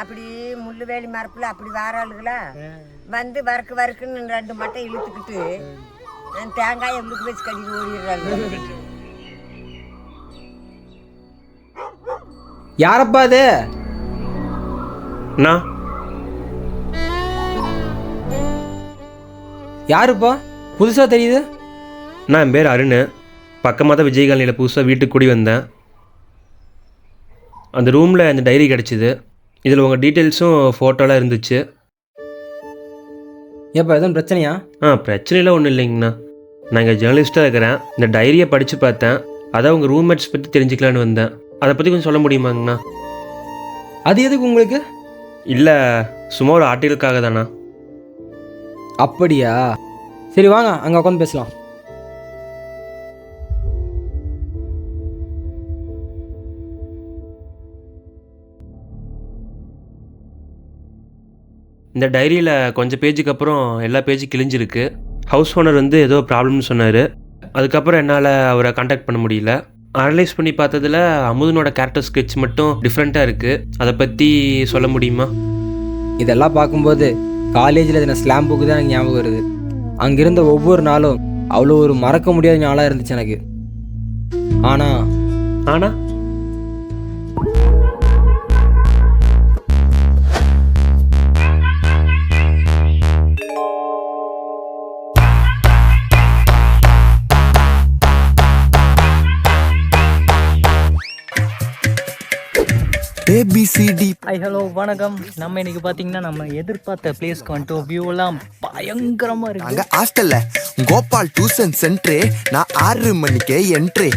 அப்படி முள்ளு வேலி மரப்புல அப்படி வாராளுகளா வந்து வறுக்குன்னு 2 மட்டை இழுத்துக்கிட்டு தேங்காயை உள்ளுக்கு வச்சு கட்டிட்டு ஓடிடுறாங்க. யாரப்பா அது? நான் யாருப்பா புதுசாக தெரியுது? நான் என் பேர் அருண். பக்கமாக தான் விஜய் காலனியில் புதுசாக வீட்டுக்கு கூடி வந்தேன். அந்த ரூமில் அந்த டைரி கிடச்சிது. இதில் உங்கள் டீட்டெயில்ஸும் ஃபோட்டோலாம் இருந்துச்சு. ஏப்பா எதுவும் பிரச்சனையா? பிரச்சனைலாம் ஒன்றும் இல்லைங்கண்ணா. நான் இங்கே ஜேர்னலிஸ்ட்டாக இருக்கிறேன். இந்த டைரியை படித்து பார்த்தேன். அதான் உங்கள் ரூம்மேட்ஸ் பற்றி தெரிஞ்சுக்கலான்னு வந்தேன். அதை பற்றி கொஞ்சம் சொல்ல முடியுமாங்கண்ணா? அது எதுக்கு உங்களுக்கு? இல்லை, சும்மா ஒரு ஆர்டிகளுக்காக தானா. அப்படியா? சரி வாங்க அங்கே உட்காந்து பேசலாம். இந்த டைரியில் கொஞ்சம் பேஜுக்கு அப்புறம் எல்லா பேஜும் கிழிஞ்சிருக்கு. ஹவுஸ் ஓனர் வந்து ஏதோ ப்ராப்ளம்னு சொன்னார். அதுக்கப்புறம் என்னால் அவரை காண்டாக்ட் பண்ண முடியல. அனலைஸ் பண்ணி பார்த்ததில் அமுதனோட கேரக்டர் ஸ்கெட்ச் மட்டும் டிஃப்ரெண்ட்டாக இருக்குது. அதை பற்றி சொல்ல முடியுமா? இதெல்லாம் பார்க்கும்போது காலேஜில் எதுனா ஸ்லாம் புக்கு தான் எனக்கு ஞாபகம் வருது. அங்கிருந்த ஒவ்வொரு நாளும் அவ்வளோ ஒரு மறக்க முடியாத நாளாக இருந்துச்சு எனக்கு. ஆனால் ABCD. ஹலோ வணக்கம். நம்ம இன்னைக்கு பாத்தீங்கன்னா நம்ம எதிர்பார்த்த பிளேஸ்க்கு வந்துட்டோம். வியூ எல்லாம் பயங்கரமா இருக்கு. அங்க ஹாஸ்டல்ல கோபால் டியூஷன் சென்டர். நான் 6 மணிக்கே என்ட்ரி.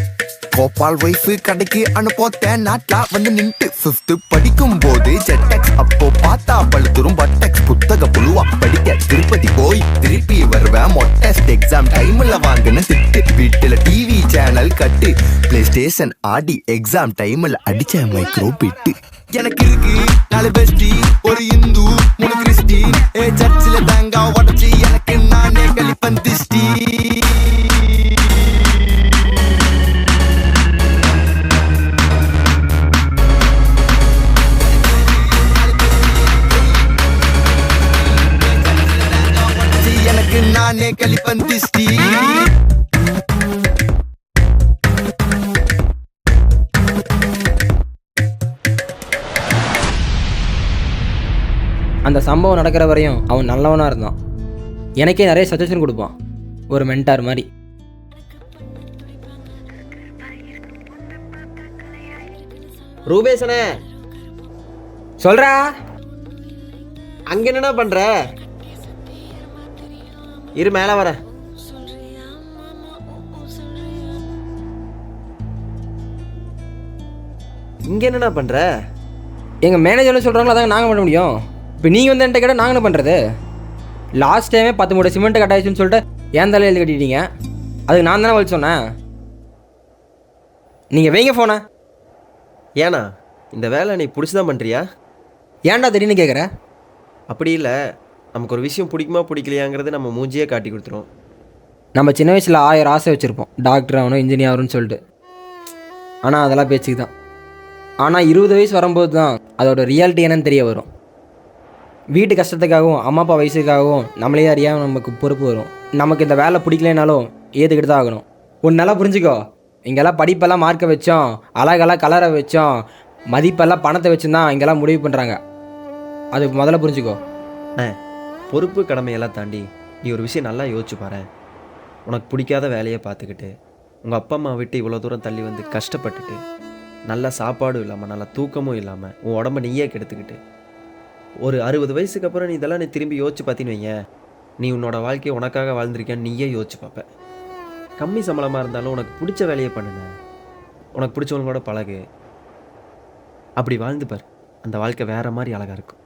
கோபால் வைஃப் கடைக்கு அனுப்போத்தேன். நாட்லா வந்து நின்று 5th படிக்கும் போது ஜெட்டெக்ஸ். அப்போ பார்த்தா பழுத்துரும் பட்டெக்ஸ். புத்தக புழுவா படிக்க திருப்பதி போய் திருப்பி வருவேன். மொட்டஸ்ட் எக்ஸாம் டைம்ல வாங்கின திட்டு. வீட்டுல டிவி சேனல் கட்டு. பிளே ஸ்டேஷன் ஆடி எக்ஸாம் டைம்ல அடிச்ச மைக்ரோ பிட்டு. எனக்கு இருக்கு 4 பெஸ்டி, ஒரு இந்து 3 கிறிஸ்டின். சர்ச்சில் தேங்காய் உடச்சி எனக்கு நானே கலிப்பன் திஷ்டி. எனக்கு நானே கலிப்பன் திஷ்டி. அந்த சம்பவம் நடக்கிற வரையும் அவன் நல்லவனாக இருந்தான். எனக்கே நிறைய சஜஷன் கொடுப்பான், ஒரு மென்டார் மாதிரி. ரூபேசனே சொல்றா, அங்க என்னடா பண்ற? இரு மேல வர. இங்க என்னடா பண்ற? எங்கள் மேனேஜர்னு சொல்கிறாங்களோ அதாங்க நாங்கள் பண்ண முடியும். இப்போ நீங்கள் வந்து என்கிட்ட கேட்டால் நாங்கள் என்ன பண்ணுறது? லாஸ்ட் டைமே 10 மூட்டை சிமெண்ட்டு கட்டாயிடுச்சுன்னு சொல்லிட்டு ஏன் தலையில் எழுதி கட்டிட்டீங்க. அதுக்கு நான் தானே வழி சொன்னேன். நீங்கள் வைங்க ஃபோனை. ஏண்ணா இந்த வேலை நீ பிடிச்சிதான் பண்ணுறியா? ஏன்டா திடீர்னு கேட்குற? அப்படி இல்லை, நமக்கு ஒரு விஷயம் பிடிக்குமா பிடிக்கலையாங்கிறது நம்ம மூஞ்சியே காட்டி கொடுத்துரும். நம்ம சின்ன வயசில் 1000 ஆசை வச்சுருப்போம், டாக்டர் ஆகணும் இன்ஜினியர் ஆகணும்னு சொல்லிட்டு. ஆனால் அதெல்லாம் பேச்சுக்கு தான். ஆனால் 20 வயசு வரும்போது தான் அதோட ரியாலிட்டி என்னன்னு தெரிய வரும். வீட்டு கஷ்டத்துக்காகவும் அம்மா அப்பா வயசுக்காகவும் நம்மளே அறியாமல் நமக்கு பொறுப்பு வரும். நமக்கு இந்த வேலை பிடிக்கலைனாலும் ஏற்றுக்கிட்டு தான் ஆகணும். ஒன்று நல்லா புரிஞ்சுக்கோ, இங்கெல்லாம் படிப்பெல்லாம் மார்க்கை வச்சோம், அழகெல்லாம் கலரை வச்சோம், மதிப்பெல்லாம் பணத்தை வச்சுருந்தான் இங்கெல்லாம் முடிவு பண்ணுறாங்க. அது முதல்ல புரிஞ்சுக்கோ. பொறுப்பு கடமையெல்லாம் தாண்டி நீ ஒரு விஷயம் நல்லா யோசிச்சு பாரு. உனக்கு பிடிக்காத வேலையை பார்த்துக்கிட்டு உங்கள் அப்பா அம்மா விட்டு இவ்வளோ தூரம் தள்ளி வந்து கஷ்டப்பட்டுட்டு நல்ல சாப்பாடும் இல்லாமல் நல்ல தூக்கமும் இல்லாமல் உன் உடம்ப நீயே கெடுத்துக்கிட்டு ஒரு 60 வயசுக்கு அப்புறம் நீ இதெல்லாம் நீ திரும்பி யோசிச்சு பார்த்தீன்னு வைங்க, நீ உன்னோட வாழ்க்கையை உனக்காக வாழ்ந்திருக்கியான்னு நீயே யோசிச்சு பார்ப்ப. கம்மி சம்பளமாக இருந்தாலும் உனக்கு பிடிச்ச வேலையை பண்ணுன, உனக்கு பிடிச்சவங்களோட பழகு, அப்படி வாழ்ந்துப்பார். அந்த வாழ்க்கை வேறு மாதிரி அழகாக இருக்கும்.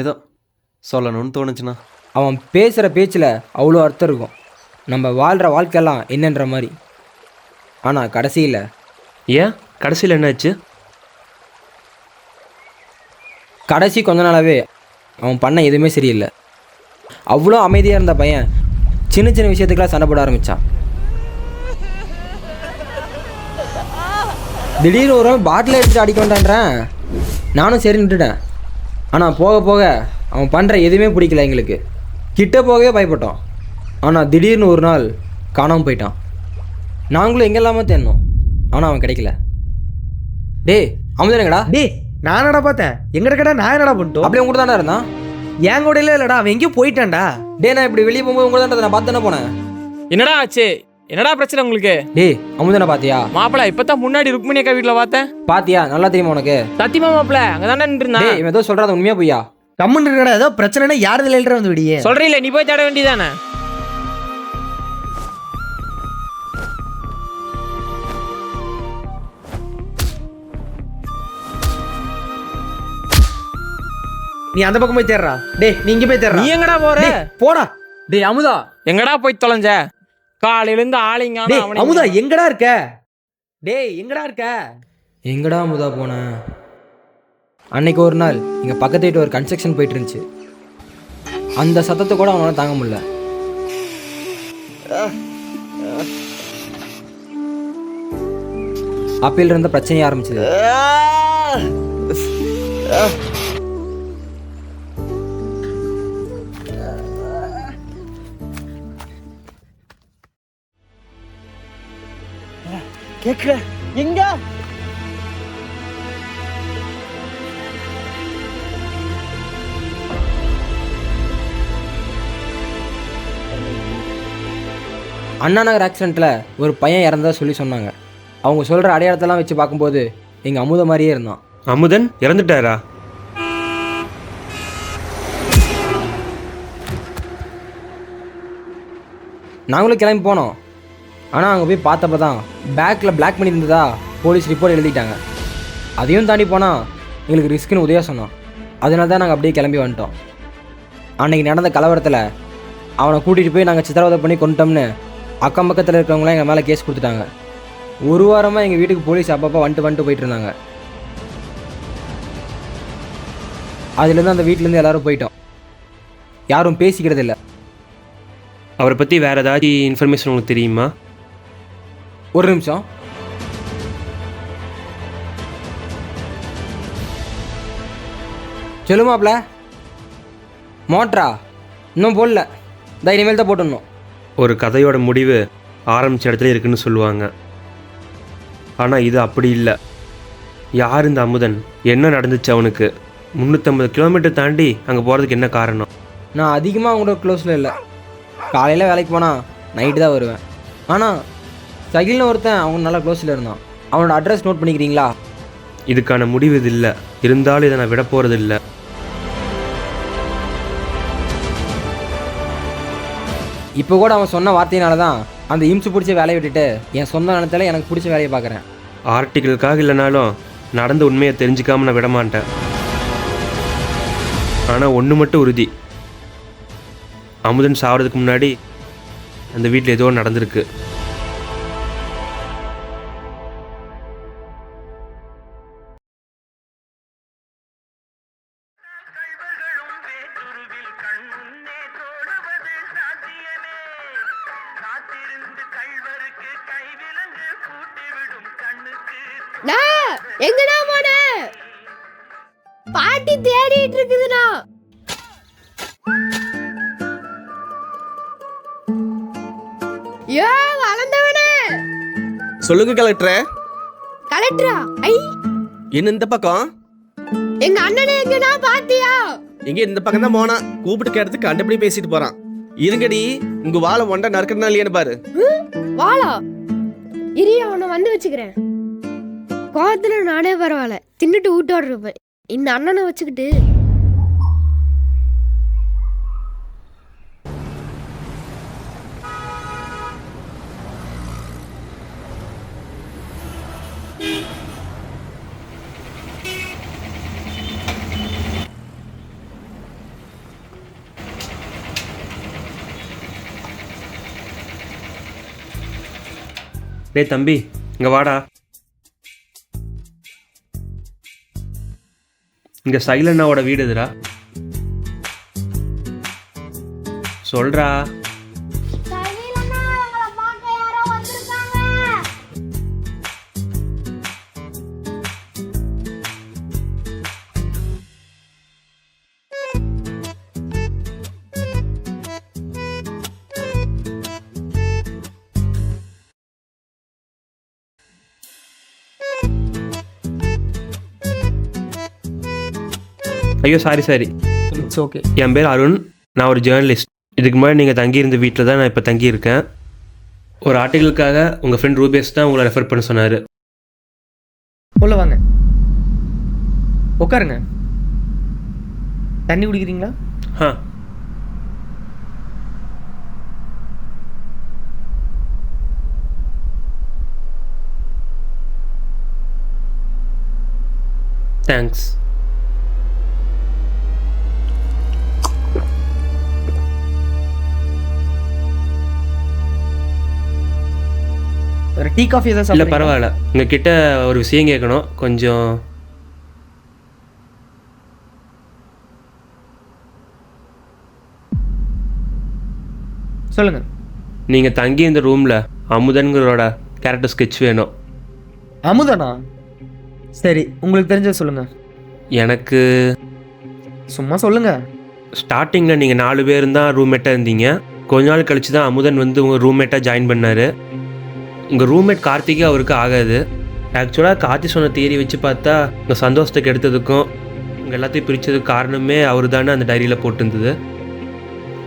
ஏதோ சொல்லணும்னு தோணுச்சுன்னா. அவன் பேசுகிற பேச்சில் அவ்வளோ அர்த்தம் இருக்கும். நம்ம வாழ்கிற வாழ்க்கையெல்லாம் என்னன்ற மாதிரி. ஆனால் கடைசியில் கடைசியில் என்னாச்சு? கடைசி கொஞ்ச நாளாகவே அவன் பண்ண எதுவுமே சரியில்லை. அவ்வளோ அமைதியாக இருந்த பையன் சின்ன சின்ன விஷயத்துக்கெல்லாம் சண்டை போட ஆரம்பித்தான். திடீர்னு ஒரு பாட்டில் எடுத்துகிட்டு அடிக்க வேண்டான்றேன். நானும் சரின்னு விட்டுட்டேன். ஆனால் போக போக அவன் பண்ணுற எதுவுமே பிடிக்கல எங்களுக்கு. கிட்ட போகவே பயப்பட்டோம். ஆனால் திடீர்னு ஒரு நாள் காணாமல் போயிட்டான். நாங்களும் எங்கெல்லாமோ தேடணும், ஆனால் அவன் கிடைக்கல. டேய் அமுதனங்கடா. டேய் நான் என்னடா பார்த்தேன், எங்கட கடை நான் என்னடா பண்ணிட்டோம்? அப்படியே உங்க கூட தானே இருந்தான். என் கூட இல்லடா, அவன் எங்கேயோ போயிட்டான்டா. டே நான் இப்படி வெளியே போகும்போது உங்களை தான் நான் பார்த்து தானே போனேன். என்னடா ஆச்சு? என்னடா பிரச்சனை உங்களுக்கு? டேய் அமுதனை பாத்தியா? மாப்பிள இப்பதான் முன்னாடி ருக்மிணி அக்கா வீட்டுல பார்த்தேன். பாத்தியா? நல்லா தெரியுமா உனக்கு? சத்தியமா மாப்பிள அங்கதானே நின்று இருந்தா. டேய் இவன் ஏதோ சொல்றாத உண்மையா போய்யா? கம்முன்னு இருக்கடா, ஏதோ பிரச்சனைனா யாரு எழுற வந்து விடியே சொல்றீல்ல, நீ போய் தேட வேண்டியதானே. நீ அந்த பக்கம் போய் தேடுறா. டேய் நீ இங்க போய் தேடுறா. நீ எங்கடா போற? போடா. டேய் அமுதா எங்கடா போய் தொலைஞ்ச? காலையில இருந்து ஆளிங்க. டேய் அமுதா எங்கடா இருக்க? டேய் எங்கடா இருக்க? எங்கடா அமுதா போன? அன்னைக்கு ஒரு நாள் இங்க பக்கத்து வீட்டு ஒரு கன்ஸ்ட்ரக்ஷன் போயிட்டு இருந்துச்சு. அந்த சத்தத்தை கூட அவனால தாங்க முடியல. அப்பையில இருந்த பிரச்சனை ஆரம்பிச்சது. கேக்குற எங்க? அண்ணா நகர் ஆக்சிடென்ட்ல ஒரு பையன் இறந்ததா சொல்லி சொன்னாங்க. அவங்க சொல்ற அடையாளத்தெல்லாம் வச்சு பார்க்கும்போது எங்க அமுத மாதிரியே இருந்தான். அமுதன் இறந்துட்டாரா? நாங்களும் கிளம்பி போனோம். ஆனால் அங்கே போய் பார்த்தப்ப தான் பேக்கில் பிளாக் பண்ணி இருந்ததா போலீஸ் ரிப்போர்ட் எழுதிட்டாங்க. அதையும் தாண்டி போனால் எங்களுக்கு ரிஸ்க்குன்னு உதவியாக சொன்னோம். அதனால தான் நாங்கள் அப்படியே கிளம்பி வந்துட்டோம். அன்றைக்கி நடந்த கலவரத்தில் அவனை கூட்டிகிட்டு போய் நாங்கள் சித்திரவதை பண்ணி கொண்டுட்டோம்னு அக்கம் பக்கத்தில் இருக்கிறவங்களாம் எங்கள் மேலே கேஸ் கொடுத்துட்டாங்க. ஒரு வாரமாக எங்கள் வீட்டுக்கு போலீஸ் அப்பப்போ வந்துட்டு போயிட்டு இருந்தாங்க. அதுலேருந்து அந்த வீட்டிலேருந்து எல்லோரும் போயிட்டோம். யாரும் பேசிக்கிறது இல்லை. அவரை பற்றி வேறு ஏதாச்சும் இன்ஃபர்மேஷன் உங்களுக்கு தெரியுமா? ஒரு நிமிஷம். சொல்லுமாப்ல. மோட்ரா இன்னும் போடல, தான் இனிமேல் தான் போட்டுடணும். ஒரு கதையோட முடிவு ஆரம்பித்த இடத்துல இருக்குன்னு சொல்லுவாங்க. ஆனால் இது அப்படி இல்லை. யார் இந்த அமுதன்? என்ன நடந்துச்சு அவனுக்கு? 350 கிலோமீட்டர் தாண்டி அங்கே போகிறதுக்கு என்ன காரணம்? நான் அதிகமாக அவங்களோட க்ளோஸில் இல்லை. காலையில் வேலைக்கு போனால் நைட்டு தான் வருவேன். ஆனால் சகில்னு ஒருத்தன் அவங்க நல்லா க்ளோஸில் இருந்தான். அவனோட அட்ரஸ் நோட் பண்ணிக்கிறீங்களா? இதுக்கான முடிவு இது இல்லை. இருந்தாலும் இதை நான் விட போகிறது இல்லை. இப்போ கூட அவன் சொன்ன வார்த்தையினால தான் அந்த இம்சு பிடிச்ச வேலையை விட்டுட்டு என் சொந்த நிலத்தில் எனக்கு பிடிச்ச வேலையை பார்க்குறேன். ஆர்டிக்கிளுக்காக இல்லைனாலும் நடந்த உண்மையை தெரிஞ்சுக்காமல் நான் விட மாட்டேன். ஆனால் ஒன்று மட்டும் உறுதி, அமுதன் சாவறதுக்கு முன்னாடி அந்த வீட்டில் ஏதோ நடந்திருக்கு. எங்கடா போன? பாட்டி தேடிட்டு இருக்குதுண்ணா. யோ வளர்ந்தவனே. சொல்லுங்க கலெக்டரே. கலெக்டரா? ஐ என்ன இந்த பக்கம்? எங்க அண்ணனே எங்கடா பாத்தியா? எங்க இந்த பக்கம் தான் போனா. கூப்பிட்டு கேட்டதுக்கு கண்டபடி பேசிட்டு போறான். இருங்கடி, உங்க வாழை ஒண்டா நறுக்கறதுனால இல்லையான்னு பாரு. வாளா? இரு அவனை வந்து வச்சுக்கிறேன். கோவத்துல நானே பரவாயில்ல, தின்னுட்டு ஊட்டோட இருப்பேன். இந்த அண்ணனை வச்சுக்கிட்டு டேய் தம்பி, இங்கே வாடா. இங்கே சைலண்ணாவோட வீடு எதுடா? சொல்றா. ஐயோ சாரி இட்ஸ் ஓகே. என் பேர் அருண். நான் ஒரு ஜேர்னலிஸ்ட். இதுக்கு முன்னாடி நீங்கள் தங்கியிருந்த வீட்டில் தான் நான் இப்போ தங்கியிருக்கேன். ஒரு ஆர்டிகளுக்காக உங்கள் ஃப்ரெண்ட் ரூபேஷ் தான் உங்களை ரெஃபர் பண்ண சொன்னார். உள்ள வாங்க, உட்காருங்க. தண்ணி குடிக்கிறீங்களா? ஆ தேங்க்ஸ். டீ காஃபி எதாவது இல்லை சாப்பிடுறீங்களா? பரவாயில்ல. உங்ககிட்ட ஒரு விஷயம் கேட்கணும். கொஞ்சம் சொல்லுங்க. நீங்கள் தங்கி இந்த ரூமில் அமுதன்கிறோட கேரக்டர் ஸ்கெட்ச் வேணும். அமுதனா? சரி, உங்களுக்கு தெரிஞ்சதை சொல்லுங்க. எனக்கு சும்மா சொல்லுங்க. ஸ்டார்டிங்கில் நீங்கள் 4 பேர் தான் ரூம்மேட்டாக இருந்தீங்க. கொஞ்ச நாள் கழிச்சு தான் அமுதன் வந்து உங்கள் ரூம்மேட்டாக ஜாயின் பண்ணார். உங்கள் ரூம்மேட் கார்த்திகே அவருக்கு ஆகாது. ஆக்சுவலாக கார்த்தி சொன்ன தியரி வச்சு பார்த்தா உங்கள் சந்தோஷத்துக்கு எடுத்ததுக்கும் உங்கள் எல்லாத்தையும் பிரித்ததுக்கு காரணமே அவர் தானே அந்த டைரியில் போட்டிருந்தது.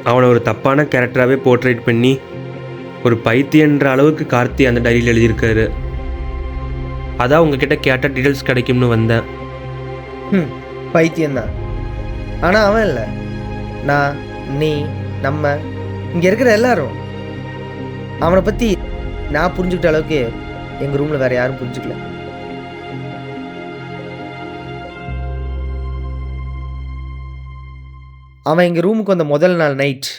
அவனை ஒரு தப்பான கேரக்டராகவே போர்ட்ரேட் பண்ணி ஒரு பைத்தியன்ற அளவுக்கு கார்த்தி அந்த டைரியில் எழுதியிருக்காரு. அதான் உங்ககிட்ட கேட்டால் டீட்டெயில்ஸ் கிடைக்கும்னு வந்தேன். பைத்தியம்தான். ஆனால் அவன் இல்லை. நான், நீ, நம்ம இங்கே இருக்கிற எல்லாரும் அவனை பற்றி நான் புரிஞ்சுக்கிட்ட அளவுக்கு எங்கள் ரூமில் வேறு யாரும் புரிஞ்சுக்கல. அவன் எங்கள் ரூமுக்கு வந்த முதல் நாள் நைட்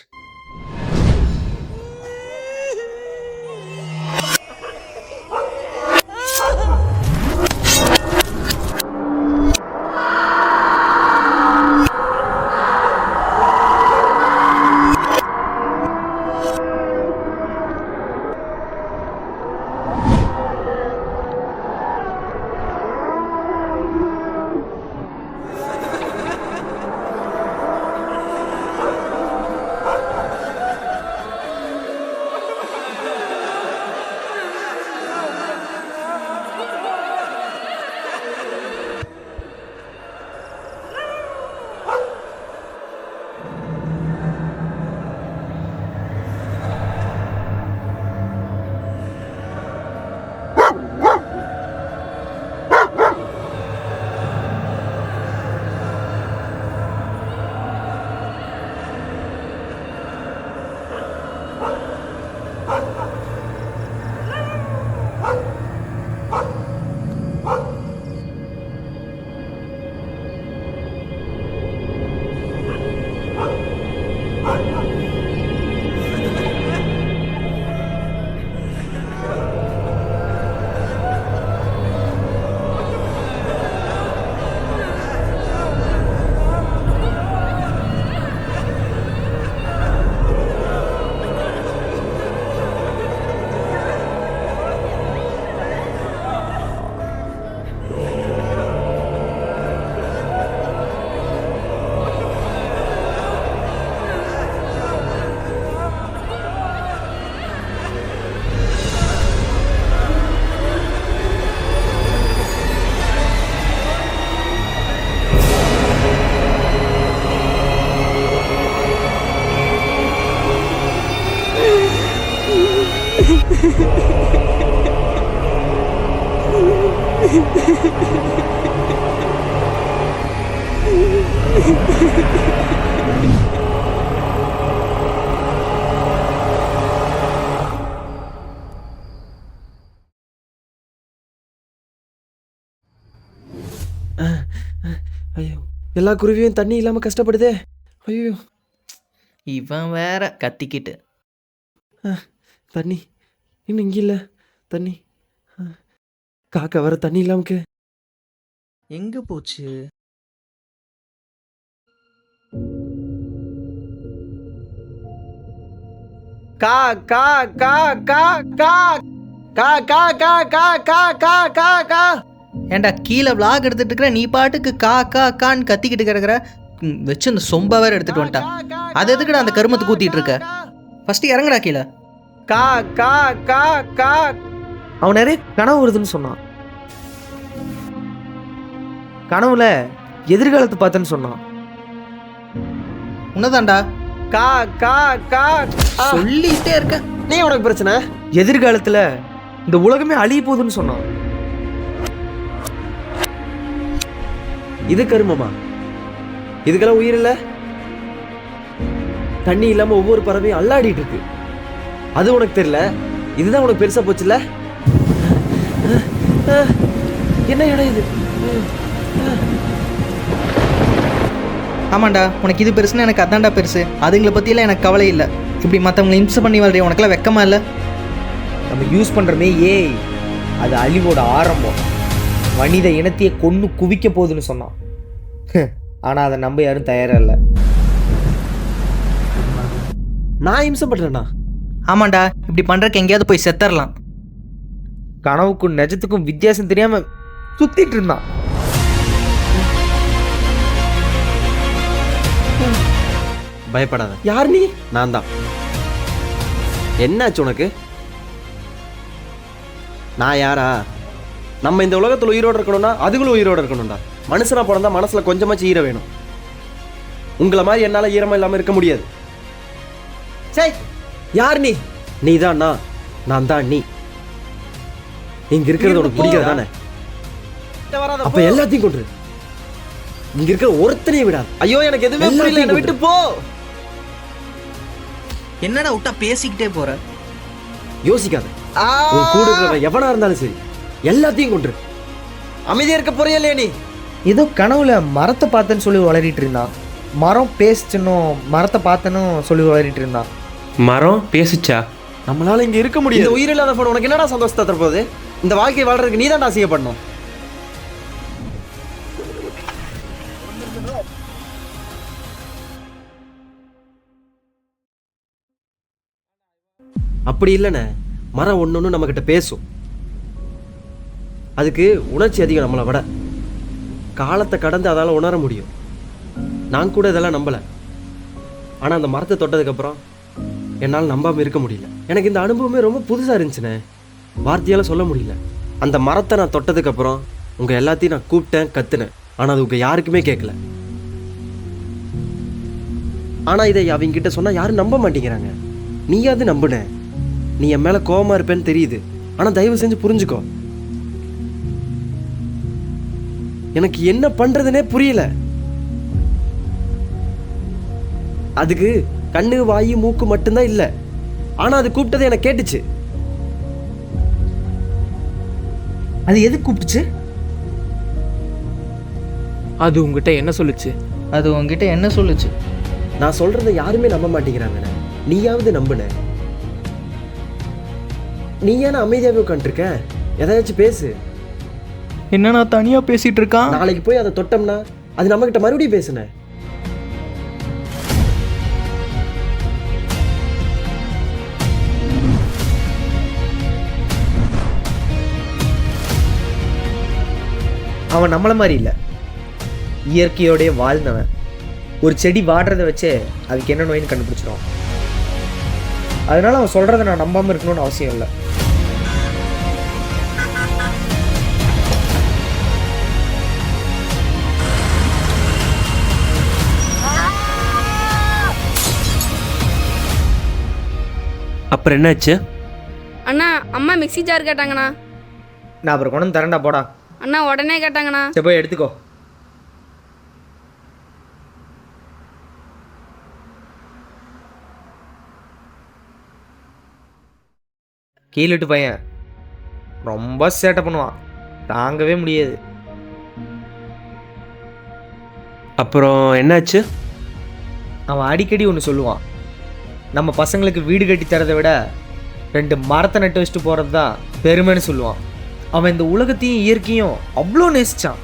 ஐயோ, எல்லா குருவியும் தண்ணி இல்லாமல் கஷ்டப்படுதே. ஐயோ, இவன் வேற கத்திக்கிட்டு. தண்ணி இன்னும் இங்கே இல்லை. தண்ணி காக்கா வர தண்ணி இல்லாமக்கு எங்க போச்சு? கா கா கா கா கா கா கா கா கா கா கா கா கா. ஏண்டா கீழே விளாக் எடுத்துட்டு இருக்கிற, நீ பாட்டுக்கு கா கா கான்னு கத்திக்கிட்டு கிடக்குற. வச்சு அந்த சொம்ப வேற எடுத்துட்டு வந்துட்டான். அது எதுக்குடா அந்த கருமத்தை கூத்திட்டு இருக்க? ஃபர்ஸ்ட் இறங்குடா கீழே. கா கா கா கா. அவன் நிறைய கனவு வருதுன்னு சொன்னான். கனவுல எதிர்காலத்தை பார்த்தேன்னு சொன்னான். உன்னதாண்டா கா கா கா சொல்லிட்டே இருக்க. நீ உனக்கு பிரச்சனை? எதிர்காலத்துல இந்த உலகமே அழிய போகுதுன்னு சொன்னான். இது கருமமா? இதுக்கெல்லாம் உயிர் இல்ல? தண்ணி இல்லாம ஒவ்வொரு பறவையும் அல்லாடிட்டு இருக்கு. அது உனக்கு தெரியல? இதுதான் உனக்கு பெருசா போச்சுல்ல? என்ன இடம் இது? ஆமாண்டா, உனக்கு இது பெருசுன்னு எனக்கு அதான்டா பெருசு. அதுங்களை பற்றியெல்லாம் எனக்கு கவலை இல்லை. இப்படி மற்றவங்களை இம்சை பண்ணி வாழ்றே, உனக்கெல்லாம் வெக்கமா இல்லை? நம்ம யூஸ் பண்ணுறமே அது அழிவோட ஆரம்பம். மனித இனத்தையே கொன்று குவிக்க போகுதுன்னு சொன்னான். ஆனால் அதை நம்ப யாரும் தயாராக இல்லை. நான் இம்சை பண்ணுறேண்ணா? ஆமாண்டா, இப்படி பண்ணுறக்கு எங்கேயாவது போய் செத்தரலாம். கனவுக்கும் நிஜத்துக்கும் வித்தியாசம் தெரியாமல் சுற்றிட்டு இருந்தான். பயப்படாத. யார் நீ? நான் தான். என்னாச்சு உனக்கு? நான் யாரா? நம்ம இந்த உலகத்தில் உயிரோடு இருக்கணும்னா அதுகளும் உயிரோடு இருக்கணும்டா. மனுஷனா பிறந்தா மனசுல கொஞ்சமாச்சு ஈரம் வேணும். உங்களை மாதிரி என்னால ஈரமா இல்லாம இருக்க முடியாது. சரி, யார் நீ? நீ தான் நான் தான் நீ. இங்க இருக்கிறது உனக்கு பிடிக்கிறது தானே? அப்ப எல்லாத்தையும் கொண்டு இங்க இருக்கிற ஒருத்தனையும் விடாது. ஐயோ, எனக்கு எதுவுமே புரியல, என்னை விட்டு போ. என்னடா விட்டா பேசிக்கிட்டே போற? யோசிக்காத. உன் கூட இருக்கிற எவனா இருந்தாலும் சரி, எல்லாத்தையும் கொண்டு அமைதியா இருக்க போறியா இல்லையா நீ? ஏதோ கனவுல மரத்தை பார்த்தேன்னு சொல்லி வளரிட்டு இருந்தான். மரம் பேசிச்சுன்னும் மரத்தை பார்த்தேன்னு சொல்லி வளரிட்டு இருந்தான். மரம் பேசிச்சா? நம்மளால இங்க இருக்க முடியாது. இந்த உயிரில்லாத போன உனக்கு என்னடா சந்தோஷத்தை தரப்போகுது? இந்த வாழ்க்கையை வாழ்றதுக்கு நீ தான் ஆசையப்படணும். அப்படி இல்லைண்ணே, மரம் ஒன்று நம்மக்கிட்ட பேசும். அதுக்கு உணர்ச்சி அதிகம் நம்மளை விட. காலத்தை கடந்து அதால் உணர முடியும். நான் கூட இதெல்லாம் நம்பலை. ஆனால் அந்த மரத்தை தொட்டதுக்கப்புறம் என்னால் நம்பாமல் இருக்க முடியல. எனக்கு இந்த அனுபவமே ரொம்ப புதுசாக இருந்துச்சுண்ணே. வார்த்தையால் சொல்ல முடியல. அந்த மரத்தை நான் தொட்டதுக்கப்புறம் உங்கள் எல்லாத்தையும் நான் கூப்பிட்டேன், கத்துனேன். ஆனால் அது உங்கள் யாருக்குமே கேட்கல. ஆனால் இதை அவங்ககிட்ட சொன்னால் யாரும் நம்ப மாட்டேங்கிறாங்க. நீயாவது நம்புன. நீ என் மேலே கோபமாக இருப்பேன்னு தெரியுது. ஆனால் தயவு செஞ்சு புரிஞ்சுக்கோ. எனக்கு என்ன பண்ணுறதுனே புரியல. அதுக்கு கண்ணு வாயு மூக்கு மட்டும்தான் இல்லை. ஆனால் அது கூப்பிட்டது எனக்கு கேட்டுச்சு. அது எது கூப்பிட்டுச்சு? அது உங்ககிட்ட என்ன சொல்லுச்சு? அது உங்ககிட்ட என்ன சொல்லுச்சு? நான் சொல்கிறத யாருமே நம்ப மாட்டேங்கிறாங்கண்ணே. நீயாவது நம்புன. நீ ஏன்னா அமைதியாகவே உட்காந்துருக்க? எதாச்சும் பேசு. என்ன நான் தனியாக பேசிகிட்டு இருக்கான்? நாளைக்கு போய் அதை தொட்டோம்னா அது நம்மகிட்ட மறுபடியும் பேசுனேன். அவன் நம்மளை மாதிரி இல்லை, இயற்கையோடைய வாழ்ந்தவன். ஒரு செடி வாடுறதை வச்சே அதுக்கு என்ன நோயின்னு கண்டுபிடிச்சிடும். அதனால அவன் சொல்கிறத நான் நம்பாமல் இருக்கணும்னு அவசியம் இல்லை. அப்புறம் என்னாச்சு? அண்ணா, அம்மா மிக்ஸி ஜார் கேட்டாங்கண்ணா. நான் அப்புறம் கொண்டு தரேன்டா, போடா. அண்ணா உடனே கேட்டாங்கண்ணா. சரி, போய் எடுத்துக்கோ. கீழட்டு பையன் ரொம்ப சேட்டை பண்ணுவான், தாங்கவே முடியாது. அப்புறம் என்னாச்சு? அவன் அடிக்கடி ஒன்று சொல்லுவான், நம்ம பசங்களுக்கு வீடு கட்டி தரதை விட 2 மரத்தை நட்டு வச்சுட்டு போகிறது தான் பெருமைன்னு சொல்லுவான். அவன் இந்த உலகத்தையும் இயற்கையும் அவ்வளோ நேசித்தான்.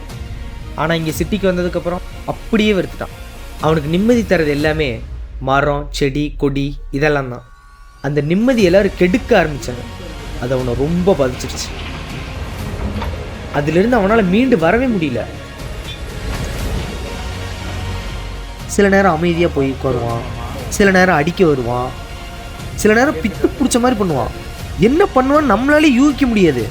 ஆனால் இங்கே சிட்டிக்கு வந்ததுக்கப்புறம் அப்படியே வெறுத்துட்டான். அவனுக்கு நிம்மதி தரது எல்லாமே மரம், செடி, கொடி இதெல்லாம் தான். அந்த நிம்மதி எல்லாரும் கெடுக்க ஆரம்பித்தாங்க. அது அவனை ரொம்ப பாதிச்சிருச்சு. அதிலிருந்து அவனால் மீண்டு வரவே முடியல. சில நேரம் அமைதியாக போய் உட்காருவான், சில நேரம் அடிக்க வருவான், சில நேரம் பித்து பிடிச்ச மாதிரி பண்ணுவான். என்ன பண்ணுவான்னு நம்மளாலே யூகிக்க முடியாது.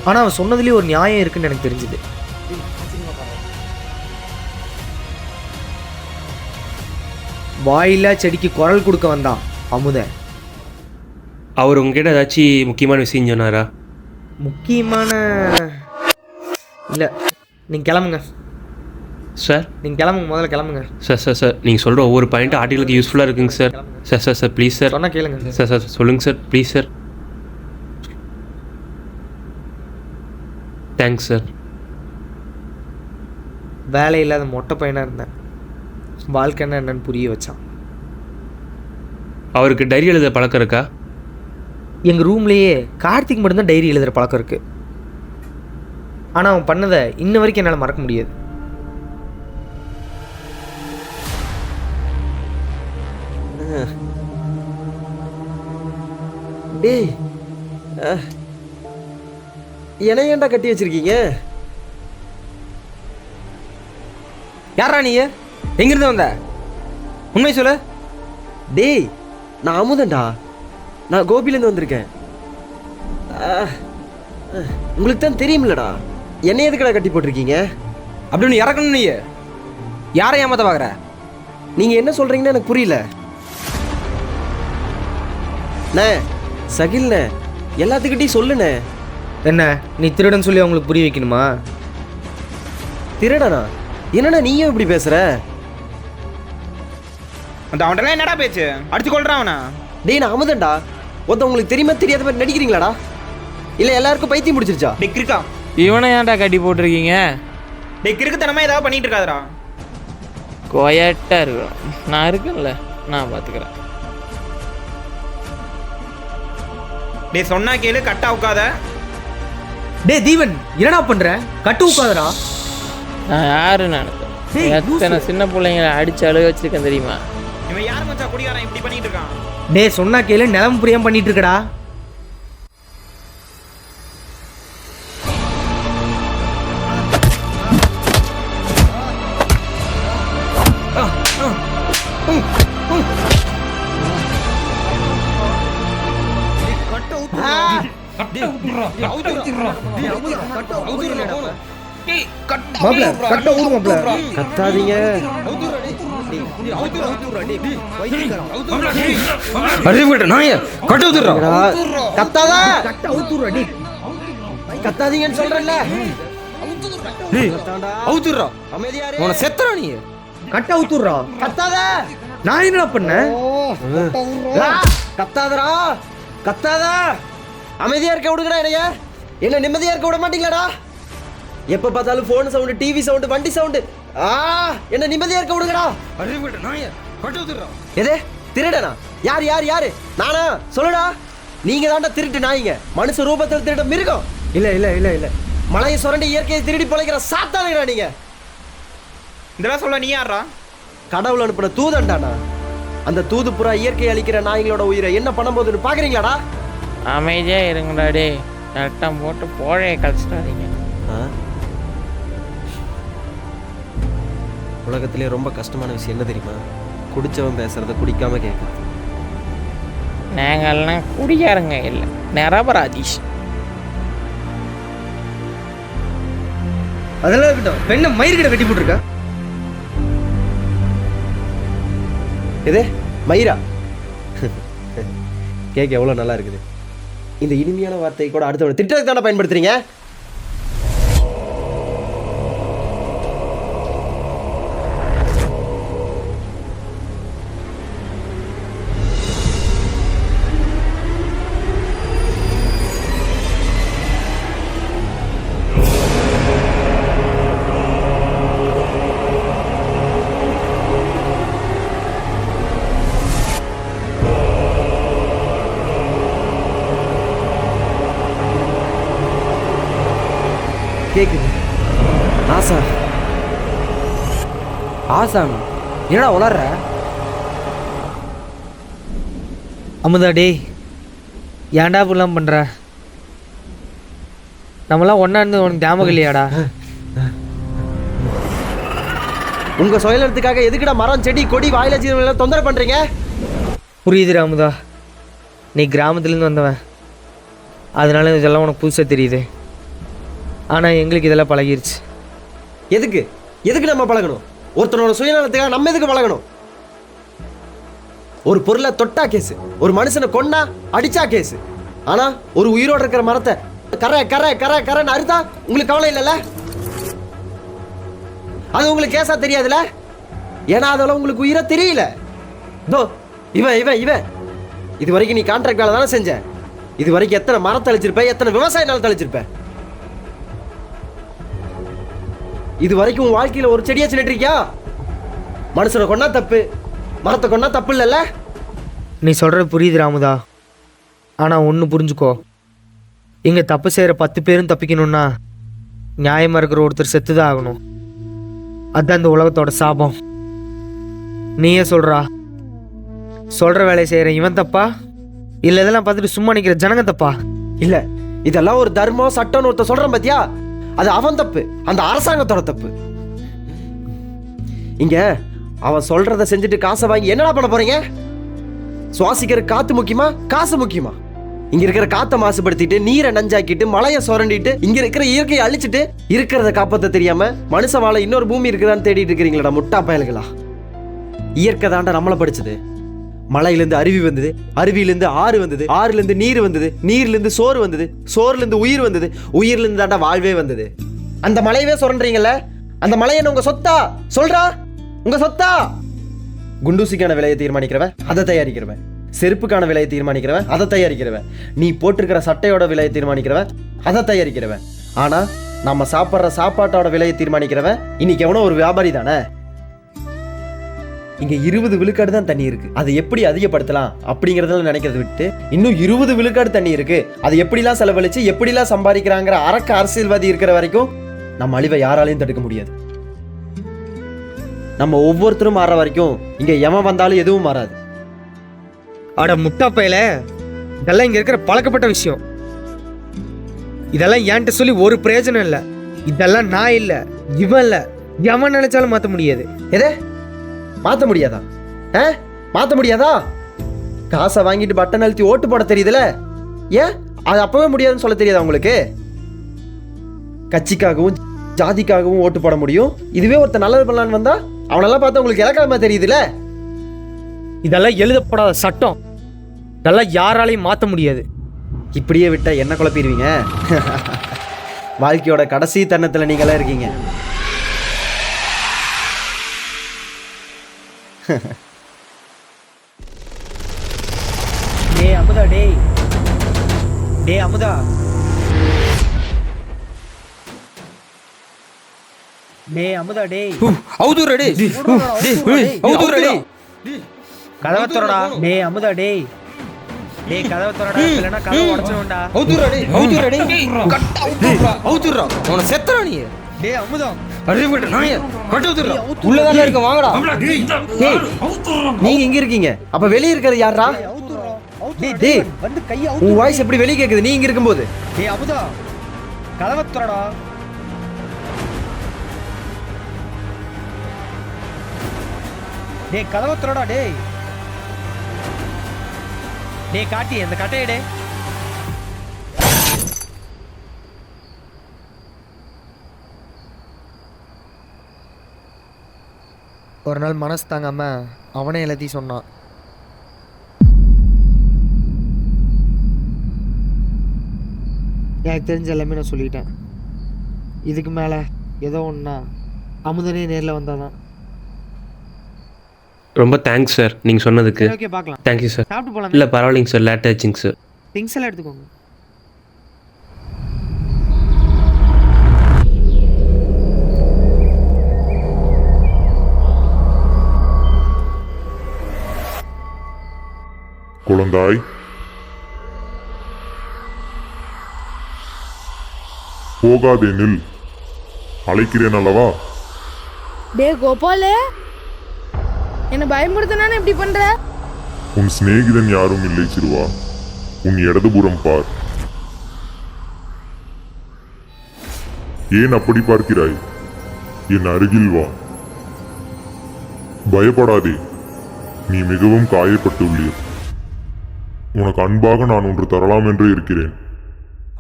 ஆனால் அவன் சொன்னதுலேயே ஒரு நியாயம் இருக்குன்னு எனக்கு தெரிஞ்சுது. வாயில்லா செடிக்கு குரல் கொடுக்க வந்தான் அமுதன். அவர் உங்ககிட்ட ஏதாச்சும் முக்கியமான விஷயம் சொன்னாரா? முக்கியமான இல்லை, நீங்கள் கிளம்புங்க சார். நீங்கள் கிளம்புங்க, முதல்ல கிளம்புங்க. சார் நீங்கள் சொல்கிற ஒவ்வொரு பாயிண்ட்டும் ஆர்டிகளுக்கு யூஸ்ஃபுல்லாக இருக்குங்க சார். Sir please sir. சொன்னால் கேளுங்க சார் சொல்லுங்கள் sir, please sir. Thanks sir. வேலை இல்லாத மொட்டை பையனாக இருந்தேன். வாழ்க்கைன்னா என்னன்னு புரிய வச்சான். அவருக்கு டைரி எழுத பழக்கம் இருக்கா? எங்கள் ரூம்லேயே கார்த்திக் மட்டும்தான் டைரி எழுதுகிற பழக்கம் இருக்குது. ஆனால் அவன் பண்ணதை இன்ன வரைக்கும் என்னால் மறக்க முடியாது. டேய், என்னை ஏன்டா கட்டி வச்சிருக்கீங்க? யாரா நீ? எங்கிருந்து வந்த? உண்மை சொல்லு. டேய், நான் அமுதன்டா. நான் கோபிலேருந்து வந்திருக்கேன். உங்களுக்கு தான் தெரியுமில்லடா, என்னை எதுக்கடா கட்டி போட்டிருக்கீங்க? அப்படி ஒன்று இறக்கணும். நீ யாரை ஏமாத்த பார்க்குற? நீங்கள் என்ன சொல்கிறீங்கன்னு எனக்கு புரியல. சகில்ண்ணே, எல்லாத்துக்கிட்டையும் சொல்லுண்ணே. என்ன நீ திருடன் சொல்லி அவங்களுக்கு புரிய வைக்கணுமா? திருடனா? என்னண்ணா நீயும் இப்படி பேசுற? அந்த அவன்டெல்லாம் என்னடா பேச்சு? அடிச்சு கொள்றான் அவனா? டேய், நான் அமுதன்டா. உங்களுக்கு தெரியுமா தெரியாத மாதிரி நடிக்கிறீங்களாடா? இல்லை எல்லாருக்கும் பைத்தியம் முடிச்சிருச்சா? டேய் இருக்கா, இவனை ஏன்டா கட்டி போட்டிருக்கீங்க? டேய் கிறுக்குத்தனமா ஏதாவது பண்ணிட்டு இருக்காதடா. கோயட்டாக இருக்கிறோம். நான் இருக்கேன்ல, நான் பார்த்துக்கிறேன். டேய் சொன்னா கேளு, கட்டா உட்காத. டேய் தீவன், என்னடா பண்ற? கட்டு உட்காதடா. நான் யாரு நினைக்கிறேன்? எத்தனை சின்ன பிள்ளைங்களை அடிச்சு அழுக வச்சிருக்கேன் தெரியுமா? இவன் யார் மச்சான் குடிகாரன் இப்படி பண்ணிட்டு இருக்கான்? டேய் சொன்னா கேளு, நிலம் புரியாம பண்ணிட்டு இருக்கடா. கத்தாதீங்க. கத்தாதீங்கன்னு சொல்றேன்ல. செத்துறா நீ. கட்ட அவுத்துறா. கத்தாத. நான் என்னடா பண்ணேன்? கத்தாதடா, கத்தாத. அமைதியா இருக்க விடுங்கடா. என்னைய என்ன நிம்மதியா இருக்க விட மாட்டீங்களாடா? எப்ப பார்த்தாலும் போன் சவுண்டு, டிவி சவுண்டு, வண்டி சவுண்டு. என்ன நிம்மதியா இருக்க விடுங்கடா. எது திருடனா? யார் யார் யாரு? நானா? சொல்லுடா. நீங்க தாண்டா திருட்டு நாய்ங்க. மனுஷ ரூபத்தில் திருட மிருகம். இல்ல இல்ல இல்ல இல்ல மலையை சுரண்டி இயற்கையை திருடி பிழைக்கிற சாத்தானுங்கடா நீங்க. இதெல்லாம் சொல்ல நீ யாரா? கடவுள் அனுப்பின தூதன்டானா. அந்த தூது புறா இயற்கையை அழிக்கிற நாய்களோட உயிரை என்ன பண்ண போகுதுன்னு பாக்குறீங்களாடா? அமைதியா இருங்கடா. டே சட்டம் போட்டு போழைய கழிச்சிடாதீங்க. உலகத்திலே ரொம்ப கஷ்டமான விஷயம் என்ன தெரியுமா? குடிச்சவன் பேசுறத குடிக்காம கேட்குது. நாங்கள்லாம் குடிக்காரங்க இல்லை, நிரபராதீஷ். அதெல்லாம் இருக்கட்டும். பெண்ணை மயிர்கிட்ட கட்டி போட்டுருக்க. எது மயிரா? கேட்க எவ்வளோ நல்லா இருக்குது. இந்த இனிமையான வார்த்தையை கூட அடுத்தவங்க திட்டத்துக்கு தானே பயன்படுத்துறீங்க. கேக்குது. ஆசா ஆசானா? என்னடா உளர்ற? அமுதா டேய், ஏன்டா இப்படிலாம் பண்ற? நம்மளாம் ஒன்னா இருந்து உனக்கு ஞாபகம் இல்லையாடா? உங்க சுயநலத்துக்காக எதுக்குடா மரம், செடி, கொடி, வாயில ஜீவனெல்லாம் தொந்தரவு பண்றீங்க? புரியுதுடா அமுதா, நீ கிராமத்துலேருந்து வந்தவன், அதனால இதெல்லாம் உனக்கு புதுசாக தெரியுது. ஆனால் எங்களுக்கு இதெல்லாம் பழகிருச்சு. எதுக்கு எதுக்கு நம்ம பழகணும்? ஒருத்தனோட சுயநலத்துக்காக நம்ம எதுக்கு பழகணும்? ஒரு பொருளை தொட்டா கேஸு, ஒரு மனுஷனை கொன்னா அடிச்சா கேஸு. ஆனா ஒரு உயிரோடு இருக்கிற மரத்தை கரை கரை கரை கரைன்னு அறுத்தா உங்களுக்கு கவலை இல்லைல்ல? அது உங்களுக்கு கேஸா தெரியாதுல்ல? ஏன்னா அதெல்லாம் உங்களுக்கு உயிரா தெரியல. தோ இவன் இவன் இவன் இது வரைக்கும் நீ கான்ட்ராக்ட் வேலை தானே செஞ்ச. இது வரைக்கும் எத்தனை மரத்தை அழிச்சிருப்ப, எத்தனை விவசாய நிலத்தை அழிச்சிருப்ப. இது வரைக்கும் உன் வாழ்க்கையில ஒரு செடியா சொல்லிட்டு இருக்கியா? மனுஷனை கொண்டா தப்பு, மரத்தை கொண்டா தப்பு இல்லைல்ல? நீ சொல்கிறது புரியுது ராமுதா. ஆனால் ஒன்று புரிஞ்சுக்கோ, இங்கே தப்பு செய்கிற 10 பேரும் தப்பிக்கணும்னா நியாயமாக இருக்கிற ஒருத்தர் செத்து தான் ஆகணும். அதுதான் இந்த உலகத்தோட சாபம். நீயே சொல்கிற வேலையை செய்கிற இவன் தப்பா, இல்லை இதெல்லாம் பார்த்துட்டு சும்மா நிற்கிற ஜனங்க தப்பா? இல்லை, இதெல்லாம் ஒரு தர்மம் சட்டம்னு ஒருத்தர் சொல்கிறான் பார்த்தியா, அது அவன் தப்பு, அந்த அரசாங்கத்தோட தப்பு. இங்கே அவன் சொல்கிறத செஞ்சுட்டு காசை வாங்கி என்னடா பண்ண போகிறீங்க? சுவாசிக்கிற காற்று முக்கியமா, காசு முக்கியமா? இங்க இருக்கிற காத்தை மாசுபடுத்திட்டு, நீரை நஞ்சாக்கிட்டு, மலையை சுரண்டிட்டு, இங்க இருக்கிற இயற்கையை அழிச்சிட்டு, இருக்கிறத காப்பாற்ற தெரியாம மனுஷ வாழ இன்னொரு பூமி இருக்குதான்னு தேடிட்டு இருக்கிறீங்களா முட்டா பயல்களா? இயற்கை தாண்டா நம்மளை படிச்சது. மலையிலேருந்து அருவி வந்தது, அருவியிலேருந்து ஆறு வந்தது, ஆறுலேருந்து நீர் வந்தது, நீர்லேருந்து சோறு வந்தது, சோறுலேருந்து உயிர் வந்தது, உயிர்லேருந்து தாண்டா வாழ்வே வந்தது. அந்த மலையவே சுரண்டுறீங்கல்ல, அந்த மலையை உங்க சொத்தா? சொல்றா, உங்க சொத்தா? குண்டூசிக்கான விலையை தீர்மானிக்கிறவன் அதை தயாரிக்கிறவன், செருப்புக்கான விலையை தீர்மானிக்கிறவன் அதை தயாரிக்கிறவன், நீ போட்டிருக்கிற சட்டையோட விலையை தீர்மானிக்கிறவன் அதை தயாரிக்கிறவன். ஆனா நம்ம சாப்பிட்ற சாப்பாட்டோட விலையை தீர்மானிக்கிறவன் இன்னைக்கு எவனோ ஒரு வியாபாரி தானே. இங்க 20 விழுக்காடு தான் தண்ணி இருக்கு, அதை எப்படி அதிகப்படுத்தலாம் அப்படிங்கறதுல நினைக்கிறத விட்டு இன்னும் 20 விழுக்காடு தண்ணி இருக்கு, அதை எப்படிலாம் செலவழிச்சு எப்படிலாம் சம்பாதிக்கிறாங்கிற அரக்க அரசியல்வாதி இருக்கிற வரைக்கும் நம்ம அழிவை யாராலையும் தடுக்க முடியாது. நம்ம ஒவ்வொருத்தரும் மாற வரைக்கும் இங்க எவன் வந்தாலும் எதுவும் மாறாது. அட முட்டா பையல, இதெல்லாம் இங்க இருக்கிற பழக்கப்பட்ட விஷயம். இதெல்லாம் ஏன்ட்டு சொல்லி ஒரு பிரயோஜனம் இல்லை. இதெல்லாம் நான் இல்லை, இவன் இல்லை, எவன் நினைச்சாலும் மாற்ற முடியாது. எதே மாற்ற முடியாதா? மாற்ற முடியாதா? காசை வாங்கிட்டு பட்டன் அழுத்தி ஓட்டு போட தெரியுதுல, ஏன் அது அப்பவே முடியாதுன்னு சொல்ல தெரியாதா உங்களுக்கு? கட்சிக்காகவும் ஜாதிக்காகவும் ஓட்டு போட முடியும், இதுவே ஒருத்தர் நல்லது பண்ணலான்னு வந்தா அவனெல்லாம் பார்த்தா உங்களுக்கு இலக்காரமா தெரியுதுல. இதெல்லாம் எழுதப்படாத சட்டம், இதெல்லாம் யாராலையும் மாற்ற முடியாது. இப்படியே விட்டா என்ன குழப்பிடுவீங்க? வாழ்க்கையோட கடைசி தருணத்தில் நீங்களாம் இருக்கீங்க. டேய் அமுதா, டேய் டேய் அமுதா, டேய் அமுதா, டேய் அவுதுரா, டேய் அவுதுரா, டேய் கதவை திறடா. டேய் அமுதா, டேய் டேய் கதவை திறடா, இல்லைன்னா கதவை உடைச்சிடும்டா. அவுதுரா, டேய் அவுதுரா, டேய் கட்ட அவுதுரா, அவனை செத்துறா நீ. டேய் அமுதா, அறிவிட்ட நாயே கட்ட அவுதுரா, உள்ளதானே இருக்க, வாங்கடா. டேய் நீங்க இங்க இருக்கீங்க, அப்ப வெளிய இருக்கிறது யாரா? டேய் வந்து கைய உன் வாய்ஸ் எப்படி வெளிய கேக்குது நீ இங்க இருக்கும்போது? டேய் அமுதா, கதவை திறடா. டேய் கதவை திறடா. டேய் டேய் காட்டி அந்த கட்டையை டே. ஒரு நாள் மனசு தாங்காம அவனே எல்லாத்தையும் சொன்னான். எனக்கு தெரிஞ்ச எல்லாமே நான் சொல்லிட்டேன். இதுக்கு மேலே ஏதோ ஒன்றா அமுதனே நேரில் வந்தாதான். ரொம்ப தேங்க்ஸ் சார் நீங்கள் சொன்னதுக்கு. ஓகே பார்க்கலாம். Thank you sir. சாப்பிட்டு போகலாம். இல்லை பரவாயில்லைங்க சார், லேட் ஆச்சுங்க சார். திங்ஸ் எல்லாம் எடுத்துக்கோங்க. குழந்தாய், போகாதே, நில், அழைக்கிறேன் அல்லவா? டே கோபாலு, என்ன பயமுறுத்தனானே இப்படி பண்ற? உன் சிநேகிதன் யாரும் இல்லை சிறுவா, உன் இடதுபுறம் பார். ஏன் அப்படி பார்க்கிறாய்? என் அருகில் வா. பயப்படாதே, நீ மிகவும் காயப்பட்டுள்ளீர். உனக்கு அன்பாக நான் ஒன்று தரலாம் என்று இருக்கிறேன்.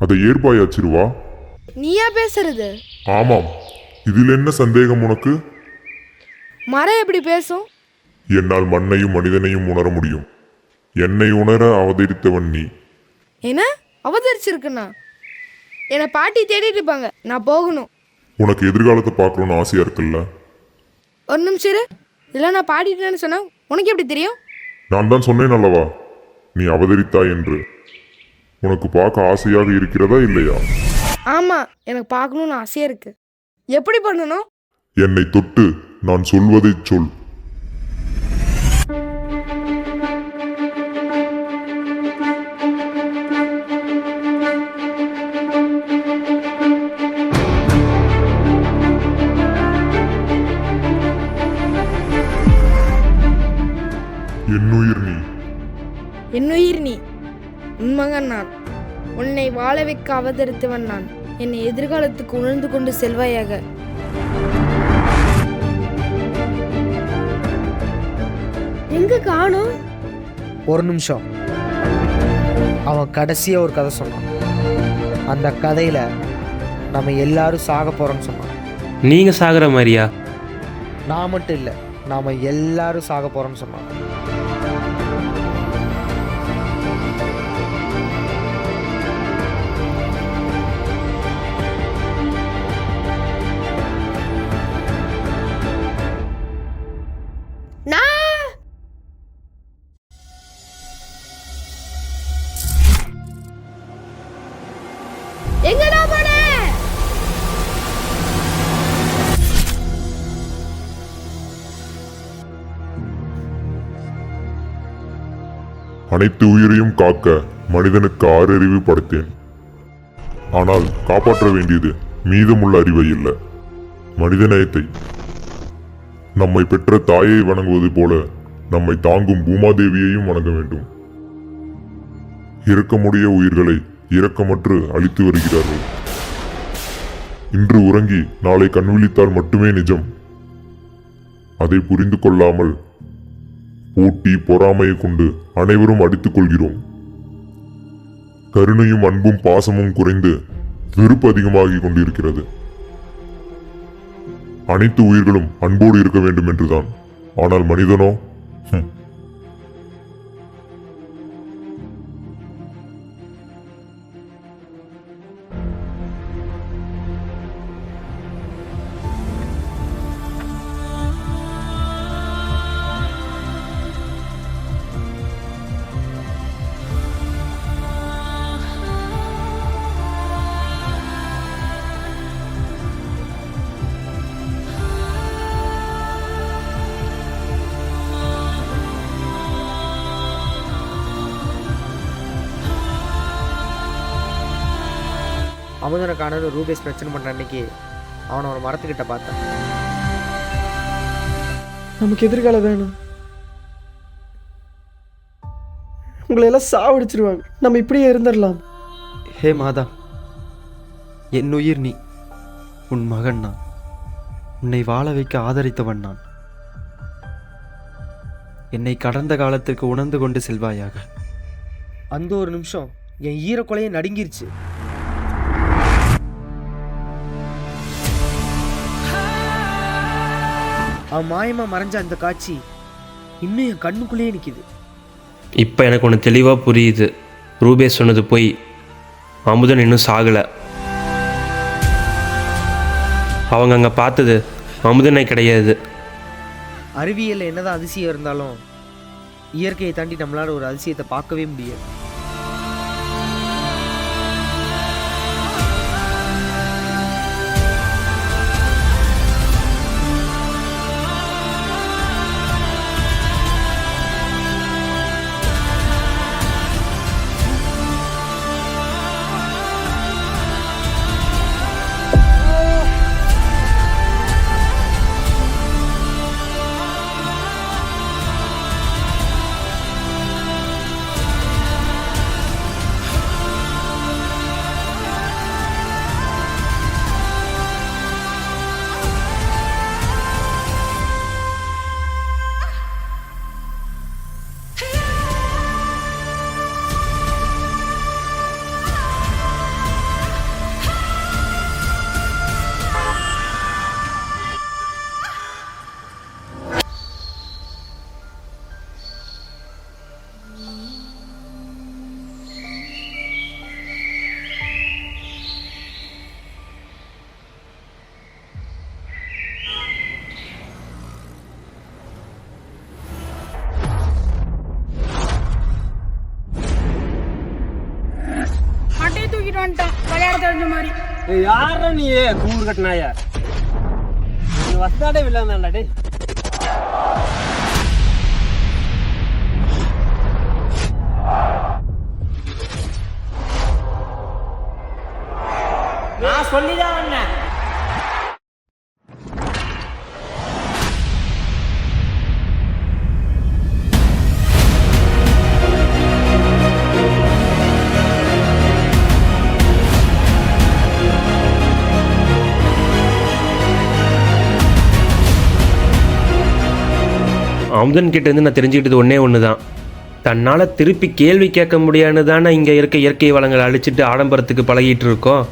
அதை ஏற்பாயா சிறுவா? நீயா பேசுறது? ஆமாம், இதில் என்ன சந்தேகம் உனக்கு? மரம் எப்படி பேசும்? என்னால் மண்ணையும் மனிதனையும் உணர முடியும். என்னை உணர அவதரித்தவன் நீ. என்ன அவதரிச்சிருக்குண்ணா? என்னை பாட்டி தேடிட்டு இருப்பாங்க, நான் போகணும். உனக்கு எதிர்காலத்தை பார்க்கணும்னு ஆசையா இருக்குல்ல? ஒரு நிமிஷம் இரு. இதெல்லாம் நான் பாடிட்டேன்னு சொன்னேன், உனக்கு எப்படி தெரியும்? நான் தான் சொன்னேன் அல்லவா, நீ அவதரித்தாய் என்று. உனக்கு பார்க்க ஆசையாக இருக்கிறதா இல்லையா? ஆமா, எனக்கு பார்க்கணும்னு ஆசையா இருக்கு. எப்படி பண்ணணும்? என்னை தொட்டு நான் சொல்வதை சொல். என்னுயிர் நீ. என்னுயிர் நீ. உன் மகன் நான். உன்னை வாழ வைக்க அவதரித்தவன் நான். என்னை எதிர்காலத்துக்கு உணர்ந்து கொண்டு செல்வாயாக. எங்க காணோம்? ஒரு நிமிஷம். அவன் கடைசியாக ஒரு கதை சொன்னான். அந்த கதையில் நம்ம எல்லாரும் சாக போகிறோம்னு சொன்னான். நீங்கள் சாகிற மாதிரியா? நான் மட்டும் இல்லை, நாம் எல்லாரும் சாக போகிறோம்னு சொன்னான். எங்கடா போன? அனைத்து உயிரையும் காக்க மனிதனுக்கு 6 அறிவு படைத்தேன். ஆனால் காப்பாற்ற வேண்டியது மீதமுள்ள அறிவை இல்லை, மனிதநேயத்தை. நம்மை பெற்ற தாயை வணங்குவது போல நம்மை தாங்கும் பூமாதேவியையும் வணங்க வேண்டும். இரக்கமுடைய உயிர்களை இரக்கமற்று அழித்து வருகிறார்கள். இன்று உறங்கி நாளை கண்விழித்தால் மட்டுமே நிஜம். அதை புரிந்து கொள்ளாமல் போட்டி பொறாமையை கொண்டு அனைவரும் அடித்துக் கொள்கிறோம். கருணையும் அன்பும் பாசமும் குறைந்து வெறுப்பு அதிகமாகிக் கொண்டிருக்கிறது. அனைத்து உயிர்களும் அன்போடு இருக்க வேண்டும் என்றுதான். ஆனால் மனிதனோ அமுதனை காணது ரூபேஷ் பிரச்சனை பண்ணுற அன்னைக்கு அவனை ஒரு மரத்துக்கிட்ட பார்த்தேன். நமக்கு எதிர்காலம் வேணும். உங்களை எல்லாம் சாவடிச்சிருவாங்க, நம்ம இப்படியே இருந்துடலாம். ஹே மாதா, என் உயிர் நீ. உன் மகன் நான். உன்னை வாழ வைக்க ஆதரித்தவன் நான். என்னை கடந்த காலத்திற்கு உணர்ந்து கொண்டு செல்வாயாக. அந்த ஒரு நிமிஷம் என் ஈரக்கொலையை நடுங்கிருச்சு. அவன் மாயமா மறைஞ்ச அந்த காட்சி இன்னும் என் கண்ணுக்குள்ளேயே நிற்கிது. இப்போ எனக்கு ஒன்று தெளிவாக புரியுது. ரூபேஷ் சொன்னது போய், அமுதன் இன்னும் சாகலை. அவங்க அங்கே பார்த்தது அமுதனை கிடையாது. அறிவியலில் என்னதான் அதிசயம் இருந்தாலும் இயற்கையை தாண்டி நம்மளால ஒரு அதிசயத்தை பார்க்கவே முடியாது. விளையாட தெரிஞ்ச மாதிரி. யாரா நீ கூறு கட்டினாயா வசதாடே வில்லாந்தாண்டா டே. நான் சொல்லிதான் வந்தேன். அமுதன் கிட்டேருந்து நான் தெரிஞ்சுக்கிட்டது ஒன்று தான். தன்னால் திருப்பி கேள்வி கேட்க முடியாதுன்னு தானே இங்கே இருக்க இயற்கை வளங்களை அழிச்சிட்டு ஆடம்பரத்துக்கு பழகிட்டு இருக்கோம்.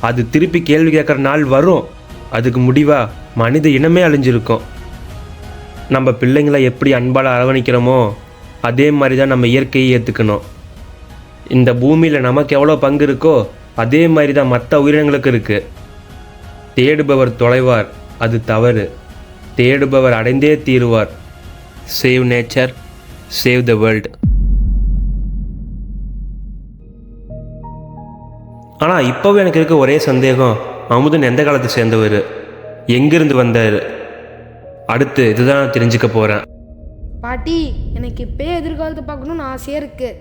அது திருப்பி கேள்வி கேட்குற நாள் வரும். அதுக்கு முடிவாக மனித இனமே அழிஞ்சிருக்கும். நம்ம பிள்ளைங்களை எப்படி அன்பால் அரவணைக்கிறோமோ அதே மாதிரி தான் நம்ம இயற்கையை ஏற்றுக்கணும். இந்த பூமியில் நமக்கு எவ்வளோ பங்கு இருக்கோ அதே மாதிரி தான் மற்ற உயிரினங்களுக்கு இருக்குது. தேடுபவர் தொலைவார், அது தவறு. தேடுபவர் அடைந்தே தீருவார். Save nature, save the world. ஆனால் இப்போவும் எனக்கு இருக்க ஒரே சந்தேகம், அமுதன் எந்த காலத்தை சேர்ந்தவர், எங்கிருந்து வந்தார்? அடுத்து இதுதான் நான் தெரிஞ்சுக்க போகிறேன். பாட்டி, எனக்கு இப்பயே எதிர்காலத்தை பார்க்கணும்னு ஆசையாக இருக்குது.